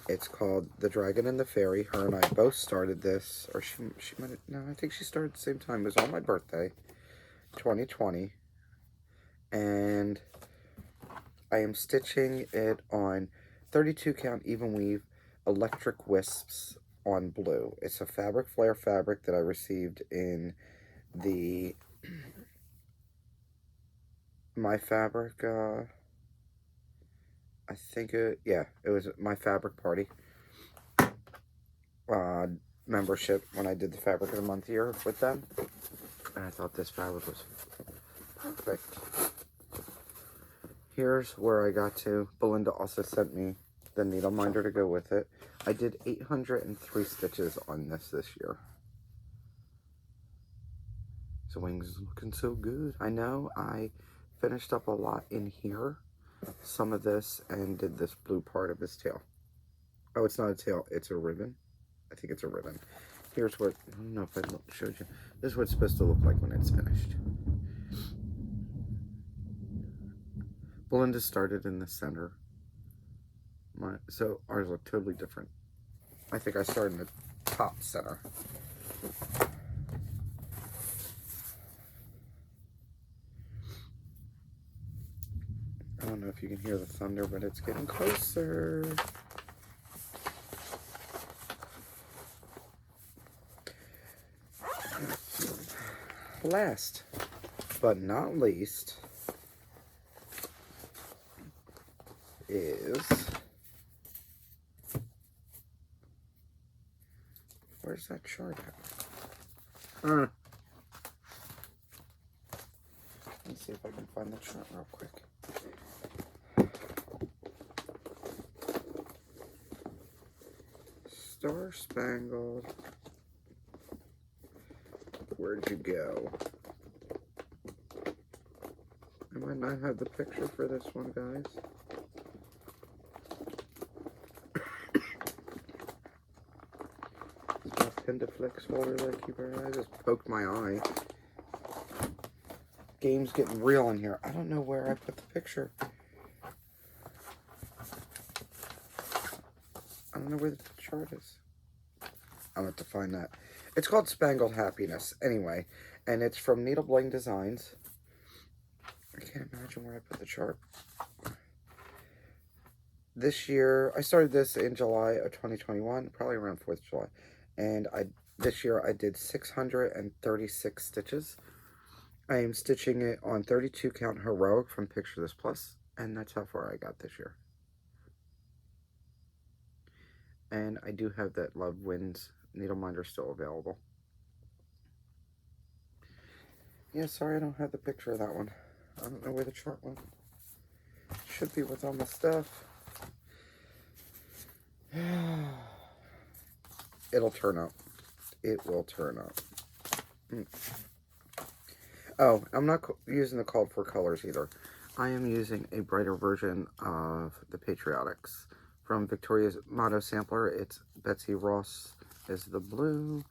It's called The Dragon and the Fairy. Her and I both started this, or she might have, no, I think she started at the same time. It was on my birthday, 2020. And I am stitching it on 32 count even weave electric wisps on blue. It's a fabric flare fabric that I received in the My Fabric, I think it was My Fabric Party membership when I did the Fabric of the Month year with them. And I thought this fabric was perfect. Here's where I got to. Belinda also sent me the needle minder to go with it. I did 803 stitches on this year. So wings is looking so good. I know I finished up a lot in here. Some of this, and did this blue part of his tail. Oh, it's not a tail, it's a ribbon. I think it's a ribbon. Here's what, I don't know if I showed you. This is what it's supposed to look like when it's finished. Belinda started in the center. So ours look totally different. I think I started in the top center. I don't know if you can hear the thunder, but it's getting closer. Last but not least is, where's that chart at? Let's see if I can find the chart real quick. Star Spangled. Where'd you go? I might not have the picture for this one, guys. It's my Pendaflex folder that I keep around. I just poked my eye. Game's getting real in here. I don't know where I put the picture. I don't know where the chart is. I'll have to find that. It's called Spangled Happiness, anyway, and it's from Needle Bling Designs. I can't imagine where I put the chart. This year, I started this in July of 2021, probably around 4th of July, and this year I did 636 stitches. I am stitching it on 32 count heroic from Picture This Plus, and that's how far I got this year. And I do have that Love Wins needle minder still available. Yeah, sorry I don't have the picture of that one. I don't know where the chart went. Should be with all my stuff. It'll turn up. It will turn up. Oh, I'm not using the called for colors either. I am using a brighter version of the Patriotics. From Victoria's Motto Sampler, it's Betsy Ross is the blue,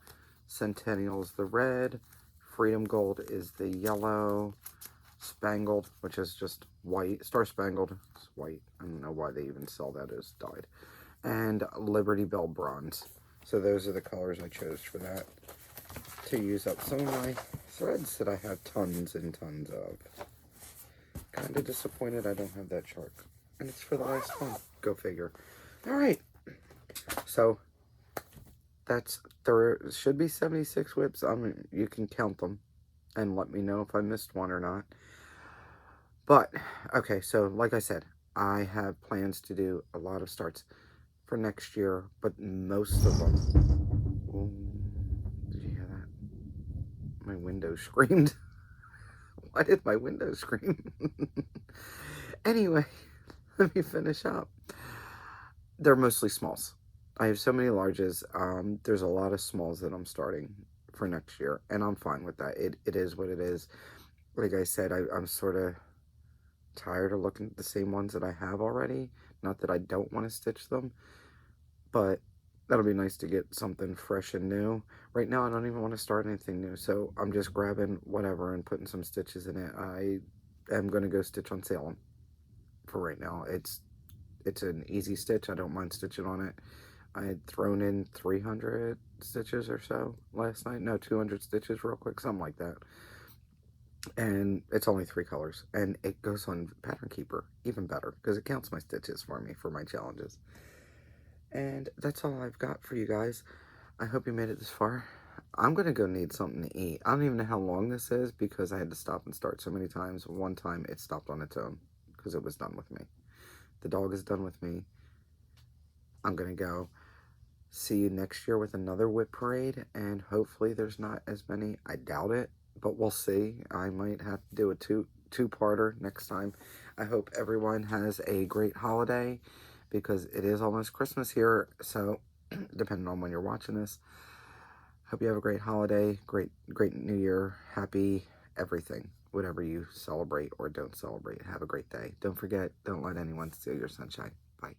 Centennial's the red, Freedom Gold is the yellow, Spangled, which is just white, Star Spangled is white. I don't know why they even sell that as dyed, and Liberty Bell Bronze. So those are the colors I chose for that, to use up some of my threads that I have tons and tons of. Kind of disappointed I don't have that chart. And it's for the last one. Go figure. Alright. So, there should be 76 whips. You can count them and let me know if I missed one or not. But, okay, so like I said, I have plans to do a lot of starts for next year, but most of them... Ooh, did you hear that? My window screamed. Why did my window scream? Anyway, let me finish up. They're mostly smalls. I have so many larges. There's a lot of smalls that I'm starting for next year, and I'm fine with that. It is what it is. Like I said, I'm sort of tired of looking at the same ones that I have already. Not that I don't want to stitch them, but that'll be nice to get something fresh and new. Right now, I don't even want to start anything new, so I'm just grabbing whatever and putting some stitches in it. I am going to go stitch on Salem for right now. It's an easy stitch. I don't mind stitching on it. I had thrown in 300 stitches or so last night. No, 200 stitches real quick, something like that. And it's only 3 colors. And it goes on Pattern Keeper, even better, because it counts my stitches for me for my challenges. And that's all I've got for you guys. I hope you made it this far. I'm going to go need something to eat. I don't even know how long this is because I had to stop and start so many times. One time it stopped on its own because it was done with me. The dog is done with me. I'm going to go. See you next year with another WIP Parade, and hopefully there's not as many. I doubt it, but we'll see. I might have to do a two-parter next time. I hope everyone has a great holiday because it is almost Christmas here, so depending on when you're watching this. Hope you have a great holiday, great New Year, happy everything, whatever you celebrate or don't celebrate. Have a great day. Don't forget, don't let anyone steal your sunshine. Bye.